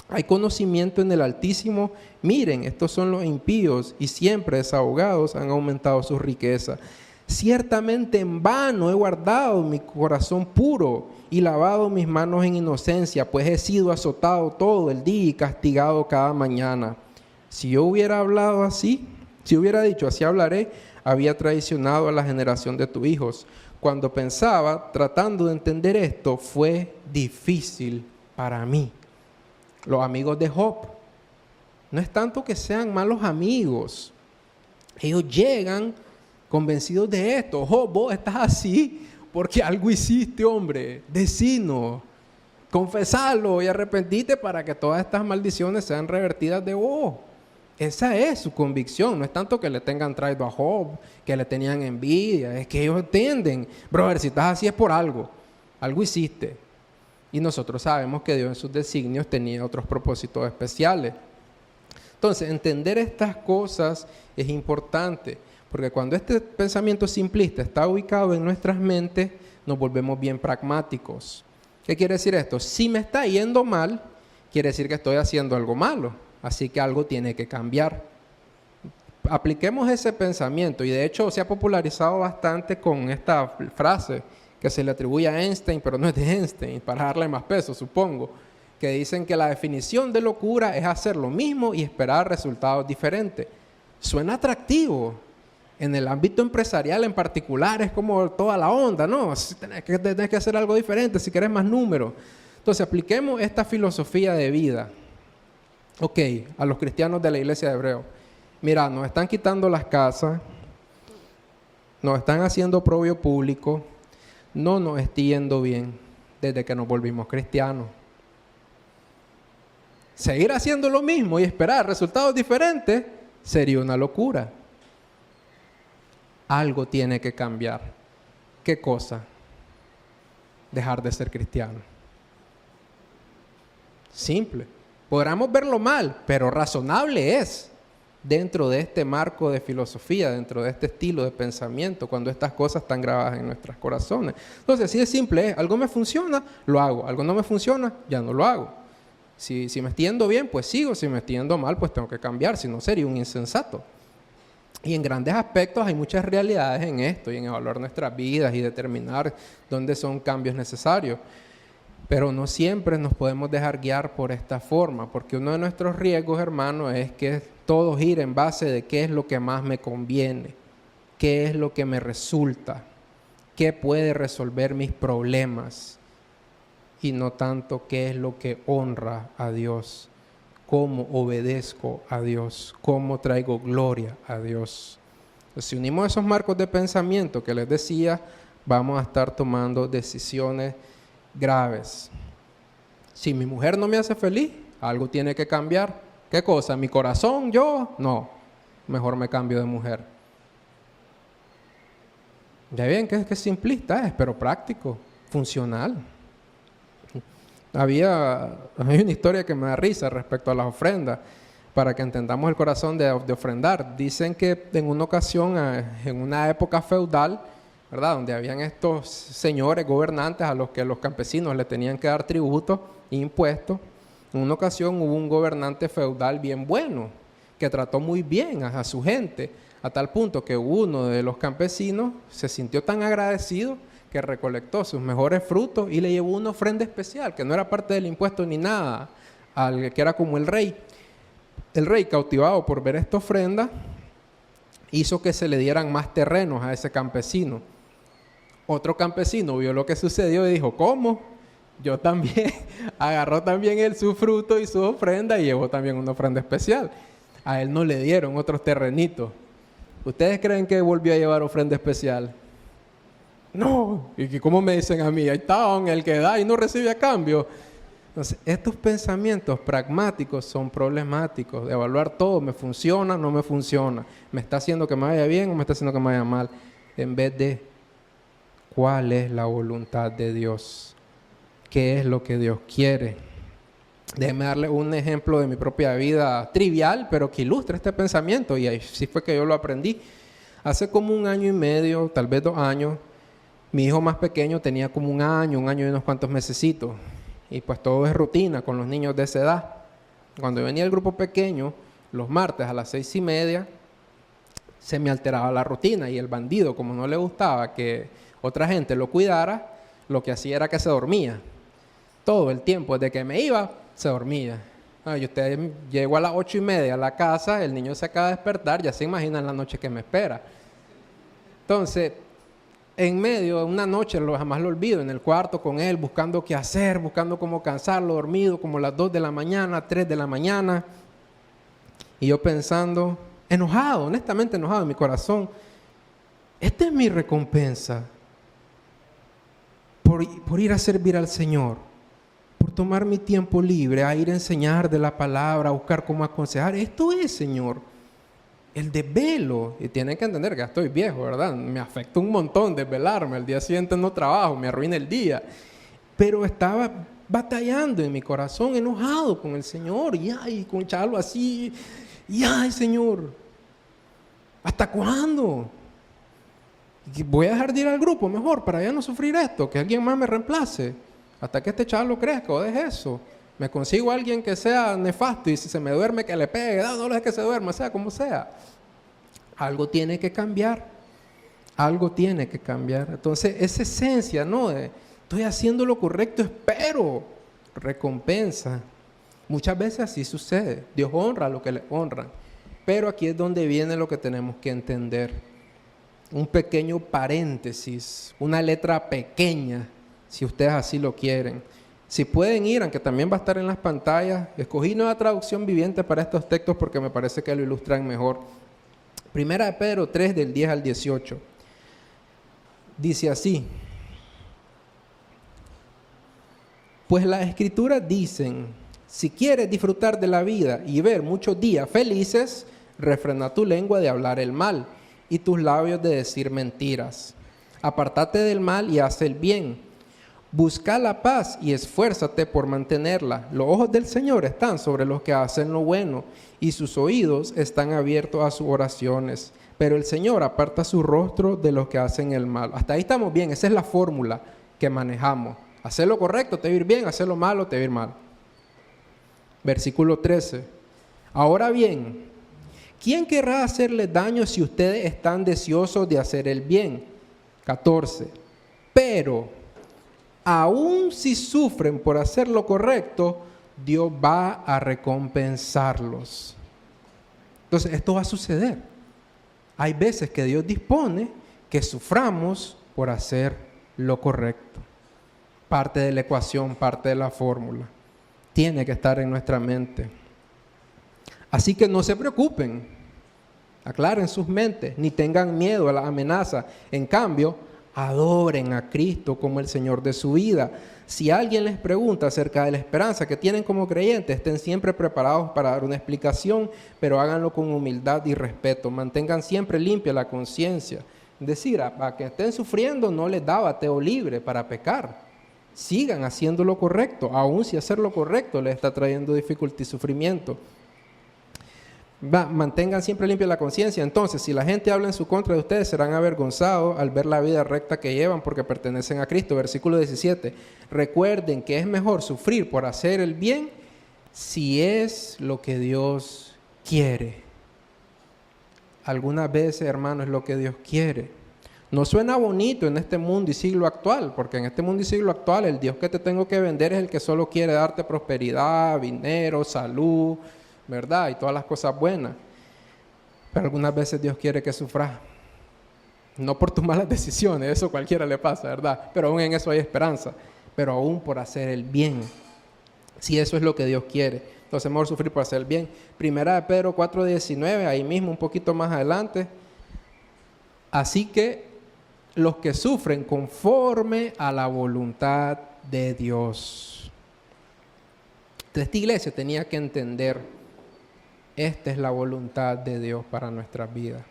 Hay conocimiento en el Altísimo. Miren, estos son los impíos y siempre desahogados han aumentado su riqueza. Ciertamente en vano he guardado mi corazón puro y lavado mis manos en inocencia, pues he sido azotado todo el día y castigado cada mañana. Si yo hubiera hablado así, si hubiera dicho así hablaré, había traicionado a la generación de tus hijos. Cuando pensaba, tratando de entender esto, fue difícil para mí. Los amigos de Job, no es tanto que sean malos amigos, ellos llegan convencidos de esto. Job, vos estás así porque algo hiciste, hombre, decinos, confesalo y arrepentite para que todas estas maldiciones sean revertidas de vos. Esa es su convicción, no es tanto que le tengan traído a Job, que le tenían envidia, es que ellos entienden, brother, si estás así es por algo hiciste. Y nosotros sabemos que Dios en sus designios tenía otros propósitos especiales. Entonces, entender estas cosas es importante, porque cuando este pensamiento simplista está ubicado en nuestras mentes, nos volvemos bien pragmáticos. ¿Qué quiere decir esto? Si me está yendo mal, quiere decir que estoy haciendo algo malo, así que algo tiene que cambiar. Apliquemos ese pensamiento, y de hecho se ha popularizado bastante con esta frase que se le atribuye a Einstein, pero no es de Einstein, para darle más peso, supongo, que dicen que la definición de locura es hacer lo mismo y esperar resultados diferentes. Suena atractivo. En el ámbito empresarial en particular es como toda la onda, ¿no? Tenés que hacer algo diferente si querés más números. Entonces, apliquemos esta filosofía de vida. Ok, a los cristianos de la iglesia de Hebreo. Mira, nos están quitando las casas, nos están haciendo oprobio público, no nos está yendo bien desde que nos volvimos cristianos. Seguir haciendo lo mismo y esperar resultados diferentes sería una locura. Algo tiene que cambiar. ¿Qué cosa? Dejar de ser cristiano. Simple. Podremos verlo mal, pero razonable es dentro de este marco de filosofía, dentro de este estilo de pensamiento, cuando estas cosas están grabadas en nuestros corazones. Entonces, así de simple es. Algo me funciona, lo hago. Algo no me funciona, ya no lo hago. Si me estoy yendo bien, pues sigo. Si me estoy yendo mal, pues tengo que cambiar. Si no, sería un insensato. Y en grandes aspectos hay muchas realidades en esto y en evaluar nuestras vidas y determinar dónde son cambios necesarios. Pero no siempre nos podemos dejar guiar por esta forma, porque uno de nuestros riesgos, hermanos, es que todo gira en base de qué es lo que más me conviene, qué es lo que me resulta, qué puede resolver mis problemas, y no tanto qué es lo que honra a Dios, cómo obedezco a Dios, cómo traigo gloria a Dios. Pues si unimos esos marcos de pensamiento que les decía, vamos a estar tomando decisiones graves. Si mi mujer no me hace feliz, algo tiene que cambiar. ¿Qué cosa? ¿Mi corazón? ¿Yo? No. Mejor me cambio de mujer. Ya ven que simplista es, pero práctico, funcional. Hay una historia que me da risa respecto a las ofrendas, para que entendamos el corazón de ofrendar. Dicen que en una ocasión, en una época feudal, ¿verdad?, donde habían estos señores gobernantes a los que los campesinos le tenían que dar tributos e impuestos. En una ocasión hubo un gobernante feudal bien bueno, que trató muy bien a su gente, a tal punto que uno de los campesinos se sintió tan agradecido que recolectó sus mejores frutos y le llevó una ofrenda especial, que no era parte del impuesto ni nada, al que era como el rey. El rey, cautivado por ver esta ofrenda, hizo que se le dieran más terrenos a ese campesino. Otro campesino vio lo que sucedió y dijo, ¿cómo? Yo también. Agarró también él su fruto y su ofrenda y llevó también una ofrenda especial. A él no le dieron otros terrenitos. ¿Ustedes creen que volvió a llevar ofrenda especial? No. ¿Y cómo me dicen a mí? Ahí está, el que da y no recibe a cambio. Entonces, estos pensamientos pragmáticos son problemáticos, de evaluar todo, me funciona, no me funciona, me está haciendo que me vaya bien o me está haciendo que me vaya mal, en vez de cuál es la voluntad de Dios, qué es lo que Dios quiere. Déjenme darle un ejemplo de mi propia vida trivial, pero que ilustra este pensamiento, y así fue que yo lo aprendí. Hace como 1 año y medio, tal vez 2 años, mi hijo más pequeño tenía como 1 año y unos cuantos mesecitos. Y pues todo es rutina con los niños de esa edad. Cuando venía el grupo pequeño, los martes a las 6:30, se me alteraba la rutina. Y el bandido, como no le gustaba que otra gente lo cuidara, lo que hacía era que se dormía. Todo el tiempo, desde que me iba, se dormía. Y usted llegó a las 8:30 a la casa, el niño se acaba de despertar, ya se imaginan la noche que me espera. Entonces, en medio de una noche, jamás lo olvido, en el cuarto con él, buscando qué hacer, buscando cómo cansarlo, dormido como las 2 de la mañana, 3 de la mañana. Y yo pensando, enojado, honestamente enojado en mi corazón. Esta es mi recompensa por ir a servir al Señor, por tomar mi tiempo libre, a ir a enseñar de la palabra, a buscar cómo aconsejar. Esto es, Señor, el desvelo. Y tienen que entender que ya estoy viejo, ¿verdad? Me afecta un montón desvelarme. Al día siguiente no trabajo, me arruina el día. Pero estaba batallando en mi corazón, enojado con el Señor. Y con echarlo así. Ay, Señor, ¿hasta cuándo? Voy a dejar de ir al grupo mejor para ya no sufrir esto, que alguien más me reemplace. Hasta que este chaval crezca o deje eso. Me consigo a alguien que sea nefasto y si se me duerme que le pegue, no deje que se duerma, sea como sea. Algo tiene que cambiar. Algo tiene que cambiar. Entonces, esa esencia, ¿no? Estoy haciendo lo correcto, espero recompensa. Muchas veces así sucede. Dios honra a lo que le honran. Pero aquí es donde viene lo que tenemos que entender. un pequeño paréntesis, una letra pequeña, si ustedes así lo quieren. Si pueden ir, aunque también va a estar en las pantallas, escogí Nueva Traducción Viviente para estos textos porque me parece que lo ilustran mejor. Primera de Pedro 3, del 10 al 18. Dice así: pues las Escrituras dicen, si quieres disfrutar de la vida y ver muchos días felices, refrena tu lengua de hablar el mal y tus labios de decir mentiras. Apártate del mal y haz el bien. Busca la paz y esfuérzate por mantenerla. Los ojos del Señor están sobre los que hacen lo bueno y sus oídos están abiertos a sus oraciones. Pero el Señor aparta su rostro de los que hacen el mal. Hasta ahí estamos bien, esa es la fórmula que manejamos. Hacer lo correcto te va a ir bien, hacer lo malo te va a ir mal. Versículo 13. Ahora bien, ¿quién querrá hacerles daño si ustedes están deseosos de hacer el bien? 14. Pero aun si sufren por hacer lo correcto, Dios va a recompensarlos. Entonces, esto va a suceder. Hay veces que Dios dispone que suframos por hacer lo correcto. Parte de la ecuación, parte de la fórmula. Tiene que estar en nuestra mente. Así que no se preocupen. Aclaren sus mentes, ni tengan miedo a la amenaza. En cambio, adoren a Cristo como el Señor de su vida. Si alguien les pregunta acerca de la esperanza que tienen como creyentes, estén siempre preparados para dar una explicación, pero háganlo con humildad y respeto. Mantengan siempre limpia la conciencia. Es decir, a que estén sufriendo no les da bateo libre para pecar. Sigan haciendo lo correcto, aun si hacer lo correcto les está trayendo dificultad y sufrimiento. Mantengan siempre limpia la conciencia. Entonces, si la gente habla en su contra de ustedes, serán avergonzados al ver la vida recta que llevan porque pertenecen a Cristo. Versículo 17. Recuerden que es mejor sufrir por hacer el bien si es lo que Dios quiere. Algunas veces, hermano, es lo que Dios quiere. No suena bonito en este mundo y siglo actual, porque en este mundo y siglo actual el Dios que te tengo que vender es el que solo quiere darte prosperidad, dinero, salud, ¿verdad? Y todas las cosas buenas. Pero algunas veces Dios quiere que sufras. No por tus malas decisiones, eso cualquiera le pasa, ¿verdad? Pero aún en eso hay esperanza. Pero aún por hacer el bien. Si eso es lo que Dios quiere. Entonces es mejor sufrir por hacer el bien. Primera de Pedro 4:19, ahí mismo un poquito más adelante. Así que los que sufren conforme a la voluntad de Dios. Entonces esta iglesia tenía que entender, esta es la voluntad de Dios para nuestras vidas.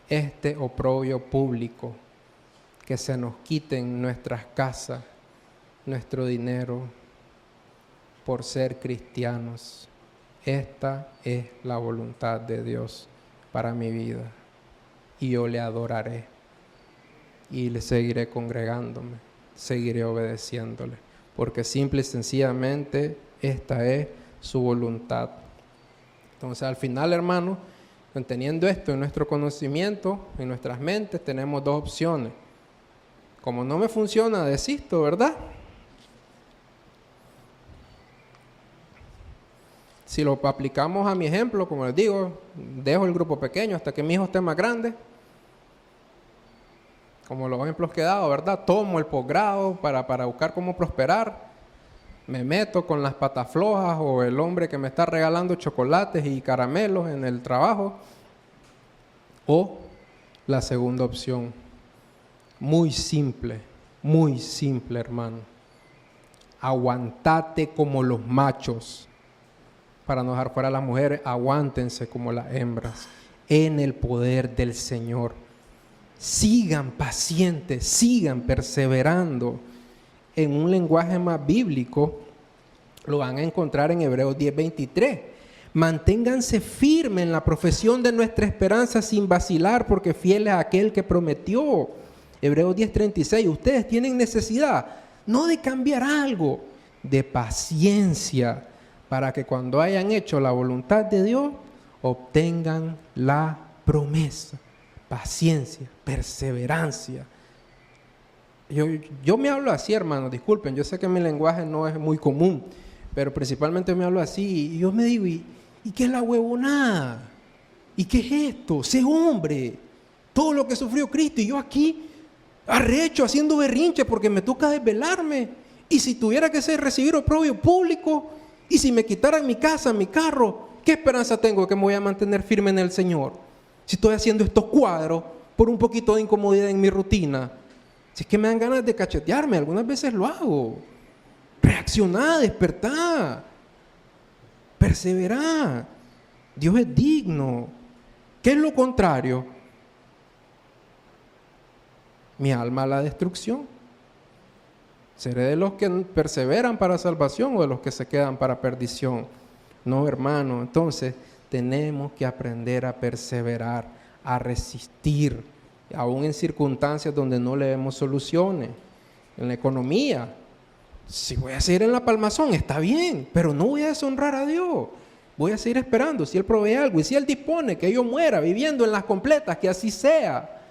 Este oprobio público, que se nos quiten nuestras casas, nuestro dinero, por ser cristianos. Esta es la voluntad de Dios para mi vida. Y yo le adoraré. Y le seguiré congregándome. Seguiré obedeciéndole. Porque simple y sencillamente esta es su voluntad. Entonces al final, hermano, teniendo esto en nuestro conocimiento, en nuestras mentes, tenemos dos opciones. Como no me funciona, desisto, ¿verdad? Si lo aplicamos a mi ejemplo, como les digo, dejo el grupo pequeño hasta que mi hijo esté más grande. Como los ejemplos que he dado, ¿verdad? Tomo el posgrado para buscar cómo prosperar. Me meto con las patas flojas o el hombre que me está regalando chocolates y caramelos en el trabajo. O la segunda opción, muy simple, hermano. Aguantate como los machos. Para no dejar fuera a las mujeres, aguántense como las hembras en el poder del Señor. Sigan pacientes, sigan perseverando. En un lenguaje más bíblico, lo van a encontrar en Hebreos 10:23. Manténganse firmes en la profesión de nuestra esperanza sin vacilar, porque fiel es aquel que prometió. Hebreos 10:36. Ustedes tienen necesidad, no de cambiar algo, de paciencia, para que cuando hayan hecho la voluntad de Dios, obtengan la promesa. Paciencia, perseverancia. Yo me hablo así, hermano, disculpen, yo sé que mi lenguaje no es muy común, pero principalmente me hablo así, y yo me digo, ¿y qué es la huevonada? ¿Y qué es esto? Sé hombre. Todo lo que sufrió Cristo y yo aquí arrecho, haciendo berrinche porque me toca desvelarme. Y si tuviera que recibir oprobio público, y si me quitaran mi casa, mi carro, ¿qué esperanza tengo que me voy a mantener firme en el Señor? Si estoy haciendo estos cuadros por un poquito de incomodidad en mi rutina. Si es que me dan ganas de cachetearme, algunas veces lo hago. Reaccioná, despertá, perseverá. Dios es digno. ¿Qué es lo contrario? Mi alma a la destrucción. ¿Seré de los que perseveran para salvación o de los que se quedan para perdición? No, hermano. Entonces, tenemos que aprender a perseverar, a resistir, aún en circunstancias donde no le vemos soluciones. En la economía, si voy a seguir en la palmazón, está bien, pero no voy a deshonrar a Dios. Voy a seguir esperando. Si Él provee algo y si Él dispone que yo muera viviendo en las completas, que así sea.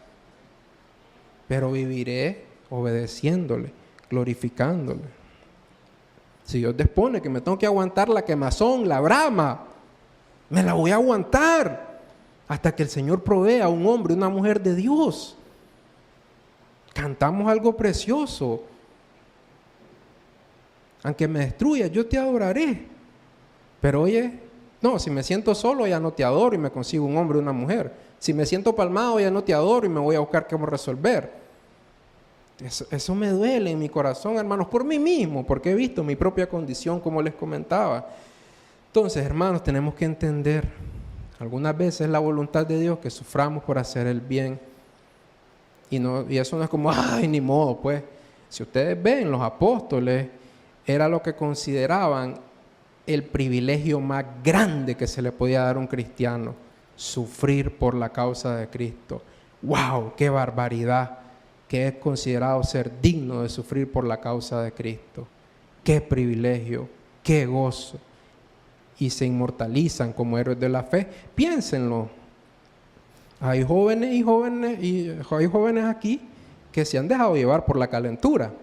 Pero viviré obedeciéndole, glorificándole. Si Dios dispone que me tengo que aguantar la quemazón, la brama, me la voy a aguantar hasta que el Señor provea a un hombre, una mujer de Dios. Cantamos algo precioso. Aunque me destruya, yo te adoraré. Pero oye, no, si me siento solo, ya no te adoro y me consigo un hombre o una mujer. Si me siento palmado, ya no te adoro y me voy a buscar cómo resolver. Eso me duele en mi corazón, hermanos, por mí mismo, porque he visto mi propia condición, como les comentaba. Entonces, hermanos, tenemos que entender, algunas veces es la voluntad de Dios que suframos por hacer el bien. Y eso no es como, ay, ni modo, pues. Si ustedes ven, los apóstoles era lo que consideraban el privilegio más grande que se le podía dar a un cristiano, sufrir por la causa de Cristo. ¡Wow! ¡Qué barbaridad! Que es considerado ser digno de sufrir por la causa de Cristo. ¡Qué privilegio! ¡Qué gozo! Y se inmortalizan como héroes de la fe. Piénsenlo. Hay jóvenes aquí que se han dejado llevar por la calentura.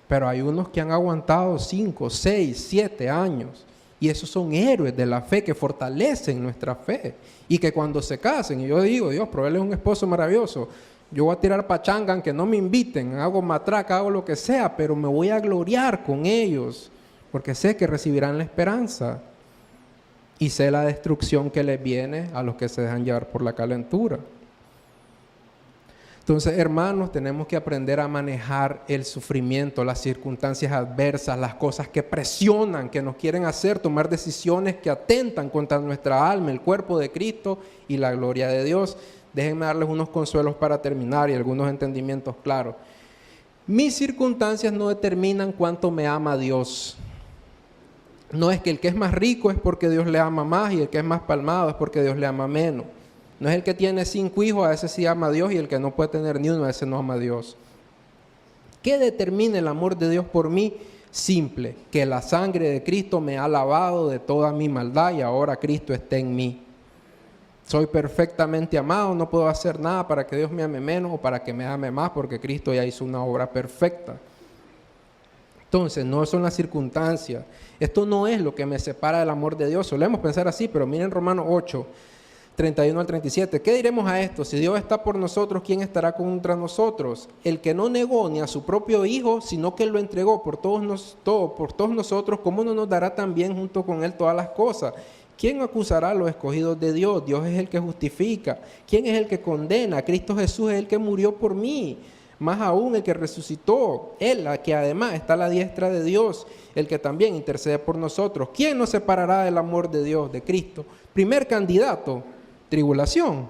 Pero hay unos que han aguantado 5, 6, 7 años. Y esos son héroes de la fe que fortalecen nuestra fe. Y que cuando se casen, y yo digo, Dios, proveerles un esposo maravilloso. Yo voy a tirar pachanga aunque no me inviten, hago matraca, hago lo que sea, pero me voy a gloriar con ellos, porque sé que recibirán la esperanza. Y sé la destrucción que les viene a los que se dejan llevar por la calentura. Entonces, hermanos, tenemos que aprender a manejar el sufrimiento, las circunstancias adversas, las cosas que presionan, que nos quieren hacer tomar decisiones que atentan contra nuestra alma, el cuerpo de Cristo y la gloria de Dios. Déjenme darles unos consuelos para terminar y algunos entendimientos claros. Mis circunstancias no determinan cuánto me ama Dios. No es que el que es más rico es porque Dios le ama más y el que es más palmado es porque Dios le ama menos. No es el que tiene 5 hijos, a ese sí ama a Dios, y el que no puede tener ni uno, a ese no ama a Dios. ¿Qué determina el amor de Dios por mí? Simple, que la sangre de Cristo me ha lavado de toda mi maldad y ahora Cristo está en mí. Soy perfectamente amado, no puedo hacer nada para que Dios me ame menos o para que me ame más, porque Cristo ya hizo una obra perfecta. Entonces, no son las circunstancias. Esto no es lo que me separa del amor de Dios. Solemos pensar así, pero miren Romanos 8, 31 al 37. ¿Qué diremos a esto? Si Dios está por nosotros, ¿quién estará contra nosotros? El que no negó ni a su propio Hijo, sino que lo entregó por todos nosotros, ¿cómo no nos dará también junto con Él todas las cosas? ¿Quién acusará a los escogidos de Dios? Dios es el que justifica. ¿Quién es el que condena? Cristo Jesús es el que murió por mí. Más aún el que resucitó, Él, que además está a la diestra de Dios, el que también intercede por nosotros. ¿Quién nos separará del amor de Dios, de Cristo? Primer candidato, tribulación.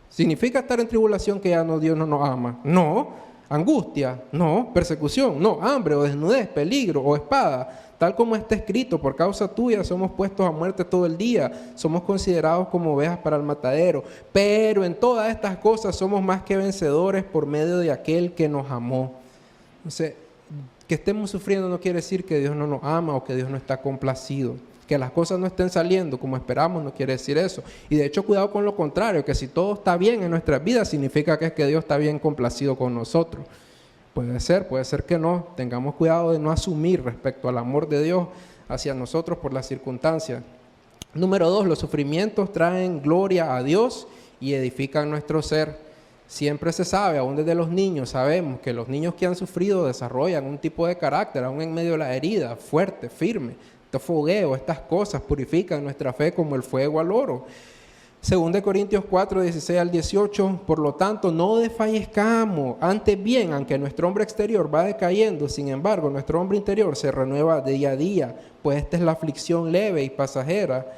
¿Significa estar en tribulación que ya Dios no nos ama? No. Angustia, no. Persecución, no. Hambre o desnudez, peligro o espada. Tal como está escrito, por causa tuya somos puestos a muerte todo el día, somos considerados como ovejas para el matadero, pero en todas estas cosas somos más que vencedores por medio de aquel que nos amó. Entonces, que estemos sufriendo no quiere decir que Dios no nos ama o que Dios no está complacido. Que las cosas no estén saliendo como esperamos no quiere decir eso. Y de hecho, cuidado con lo contrario, que si todo está bien en nuestras vidas, significa que es que Dios está bien complacido con nosotros. Puede ser que no. Tengamos cuidado de no asumir respecto al amor de Dios hacia nosotros por las circunstancias. Número 2, los sufrimientos traen gloria a Dios y edifican nuestro ser. Siempre se sabe, aún desde los niños sabemos que los niños que han sufrido desarrollan un tipo de carácter, aún en medio de la herida, fuerte, firme. Estos fogueos, estas cosas purifican nuestra fe como el fuego al oro. 2 Corintios 4, 16 al 18, por lo tanto, no desfallezcamos. Antes bien, aunque nuestro hombre exterior va decayendo, sin embargo, nuestro hombre interior se renueva día a día, pues esta es la aflicción leve y pasajera,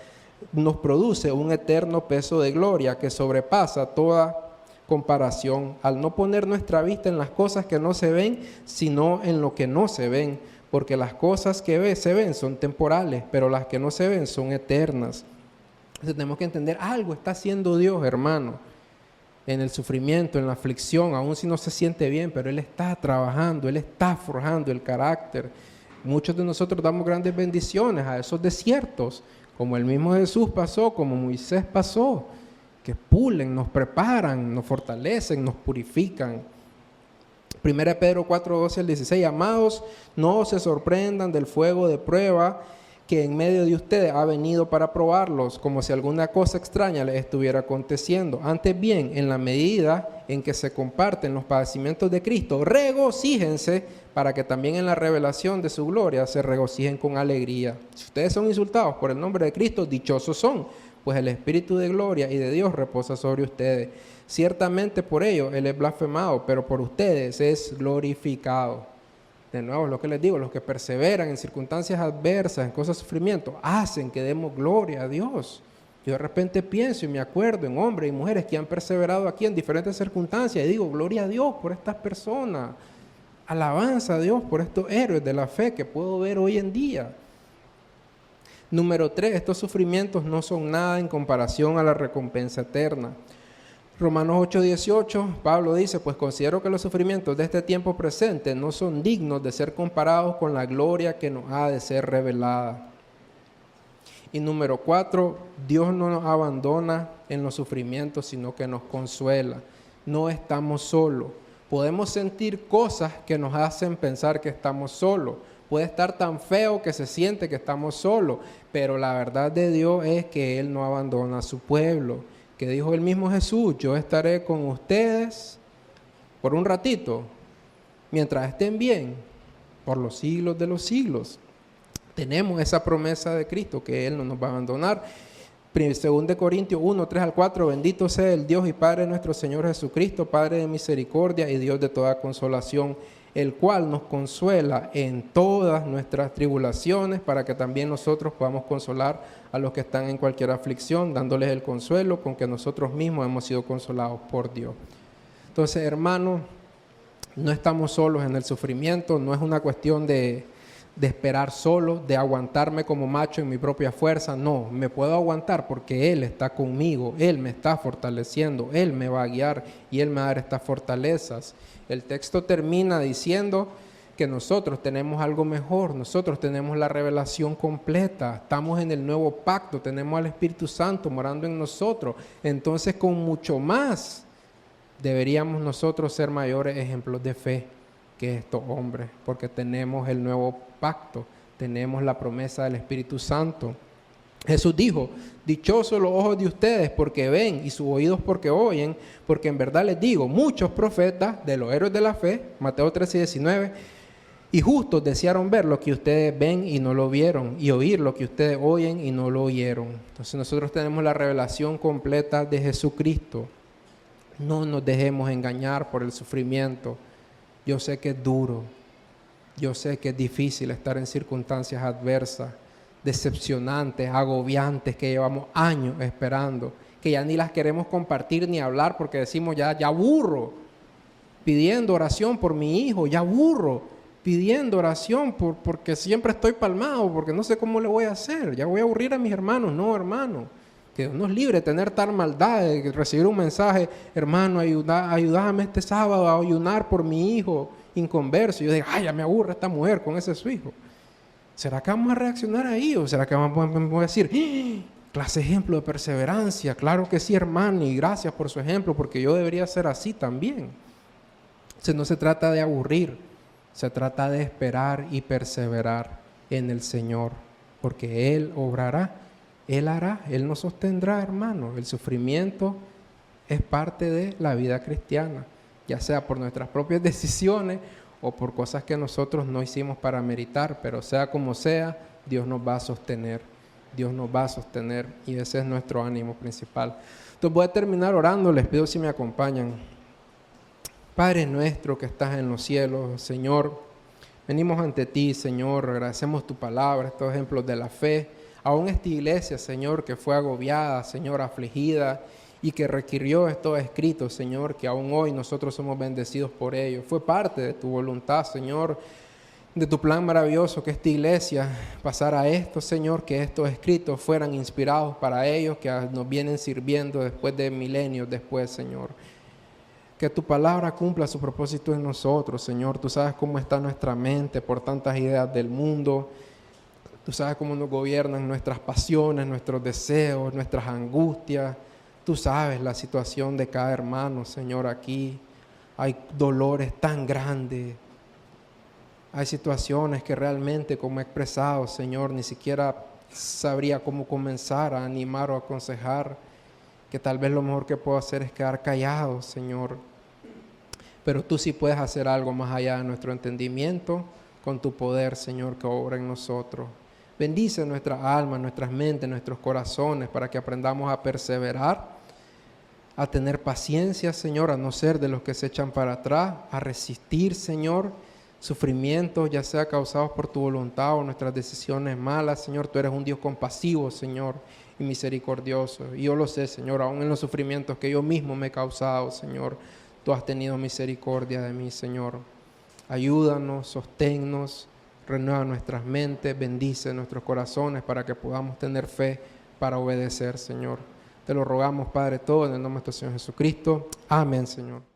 nos produce un eterno peso de gloria que sobrepasa toda comparación, al no poner nuestra vista en las cosas que no se ven, sino en lo que no se ven, porque las cosas que se ven son temporales, pero las que no se ven son eternas. Entonces tenemos que entender, algo está haciendo Dios, hermano, en el sufrimiento, en la aflicción, aun si no se siente bien, pero Él está trabajando, Él está forjando el carácter. Muchos de nosotros damos grandes bendiciones a esos desiertos, como el mismo Jesús pasó, como Moisés pasó, que pulen, nos preparan, nos fortalecen, nos purifican. 1 Pedro 4, 12 al 16, amados, no se sorprendan del fuego de prueba que en medio de ustedes ha venido para probarlos, como si alguna cosa extraña les estuviera aconteciendo. Antes bien, en la medida en que se comparten los padecimientos de Cristo, regocíjense para que también en la revelación de su gloria se regocijen con alegría. Si ustedes son insultados por el nombre de Cristo, dichosos son, pues el Espíritu de gloria y de Dios reposa sobre ustedes. Ciertamente por ello Él es blasfemado, pero por ustedes es glorificado. De nuevo, lo que les digo, los que perseveran en circunstancias adversas, en cosas de sufrimiento, hacen que demos gloria a Dios. Yo de repente pienso y me acuerdo en hombres y mujeres que han perseverado aquí en diferentes circunstancias y digo, gloria a Dios por estas personas, alabanza a Dios por estos héroes de la fe que puedo ver hoy en día. Número 3, estos sufrimientos no son nada en comparación a la recompensa eterna. Romanos 8:18, Pablo dice, pues considero que los sufrimientos de este tiempo presente no son dignos de ser comparados con la gloria que nos ha de ser revelada. Y número 4, Dios no nos abandona en los sufrimientos, sino que nos consuela. No estamos solos. Podemos sentir cosas que nos hacen pensar que estamos solos. Puede estar tan feo que se siente que estamos solos, pero la verdad de Dios es que Él no abandona a su pueblo. Que dijo el mismo Jesús, yo estaré con ustedes por un ratito, mientras estén bien, por los siglos de los siglos. Tenemos esa promesa de Cristo, que Él no nos va a abandonar. 2 Corintios 1, 3 al 4, bendito sea el Dios y Padre de nuestro Señor Jesucristo, Padre de misericordia y Dios de toda consolación, el cual nos consuela en todas nuestras tribulaciones, para que también nosotros podamos consolar a los que están en cualquier aflicción, dándoles el consuelo con que nosotros mismos hemos sido consolados por Dios. Entonces, hermanos, no estamos solos en el sufrimiento, no es una cuestión de esperar solo, de aguantarme como macho en mi propia fuerza. No, me puedo aguantar porque Él está conmigo, Él me está fortaleciendo, Él me va a guiar y Él me va a dar estas fortalezas. El texto termina diciendo que nosotros tenemos algo mejor, nosotros tenemos la revelación completa, estamos en el nuevo pacto, tenemos al Espíritu Santo morando en nosotros. Entonces, con mucho más deberíamos nosotros ser mayores ejemplos de fe que estos hombres, porque tenemos el nuevo pacto, tenemos la promesa del Espíritu Santo. Jesús dijo, dichosos los ojos de ustedes porque ven y sus oídos porque oyen, porque en verdad les digo, muchos profetas de los héroes de la fe, Mateo 13:19, y justos desearon ver lo que ustedes ven y no lo vieron, y oír lo que ustedes oyen y no lo oyeron. Entonces nosotros tenemos la revelación completa de Jesucristo. No nos dejemos engañar por el sufrimiento. Yo sé que es duro, yo sé que es difícil estar en circunstancias adversas, decepcionantes, agobiantes, que llevamos años esperando, que ya ni las queremos compartir ni hablar porque decimos ya aburro, pidiendo oración por mi hijo, ya aburro, pidiendo oración porque siempre estoy palmado, porque no sé cómo le voy a hacer, ya voy a aburrir a mis hermanos. No, hermano, que Dios nos libre de tener tal maldad, de recibir un mensaje, hermano, ayúdame este sábado a ayunar por mi hijo inconverso. Y yo digo, ay, ya me aburre esta mujer con ese su hijo. ¿Será que vamos a reaccionar ahí? ¿O será que vamos a decir, clase ejemplo de perseverancia? Claro que sí, hermano, y gracias por su ejemplo, porque yo debería ser así también. Entonces no se trata de aburrir, se trata de esperar y perseverar en el Señor, porque Él obrará, Él hará, Él nos sostendrá, hermano. El sufrimiento Es parte de la vida cristiana, ya sea por nuestras propias decisiones o por cosas que nosotros no hicimos para meritar, pero sea como sea, Dios nos va a sostener. Dios nos va a sostener y ese es nuestro ánimo principal. Entonces voy a terminar orando, les pido si me acompañan. Padre nuestro que estás en los cielos, Señor, venimos ante ti, Señor, agradecemos tu palabra, estos ejemplos de la fe, aún esta iglesia, Señor, que fue agobiada, Señor, afligida y que requirió estos escritos, Señor, que aún hoy nosotros somos bendecidos por ellos. Fue parte de tu voluntad, Señor, de tu plan maravilloso que esta iglesia pasara esto, Señor, que estos escritos fueran inspirados para ellos, que nos vienen sirviendo después de milenios después, Señor. Que tu palabra cumpla su propósito en nosotros, Señor. Tú sabes cómo está nuestra mente por tantas ideas del mundo. Tú sabes cómo nos gobiernan nuestras pasiones, nuestros deseos, nuestras angustias. Tú sabes la situación de cada hermano, Señor, aquí. Hay dolores tan grandes. Hay situaciones que realmente, como he expresado, Señor, ni siquiera sabría cómo comenzar a animar o aconsejar, que tal vez lo mejor que puedo hacer es quedar callado, Señor. Pero tú sí puedes hacer algo más allá de nuestro entendimiento con tu poder, Señor, que obra en nosotros. Bendice nuestras almas, nuestras mentes, nuestros corazones, para que aprendamos a perseverar, a tener paciencia, Señor, a no ser de los que se echan para atrás, a resistir, Señor, sufrimientos, ya sea causados por tu voluntad o nuestras decisiones malas. Señor, tú eres un Dios compasivo, Señor, y misericordioso. Y yo lo sé, Señor, aún en los sufrimientos que yo mismo me he causado, Señor, tú has tenido misericordia de mí, Señor. Ayúdanos, sosténnos, renueva nuestras mentes, bendice nuestros corazones para que podamos tener fe para obedecer, Señor. Te lo rogamos, Padre, todo en el nombre de nuestro Señor Jesucristo. Amén, Señor.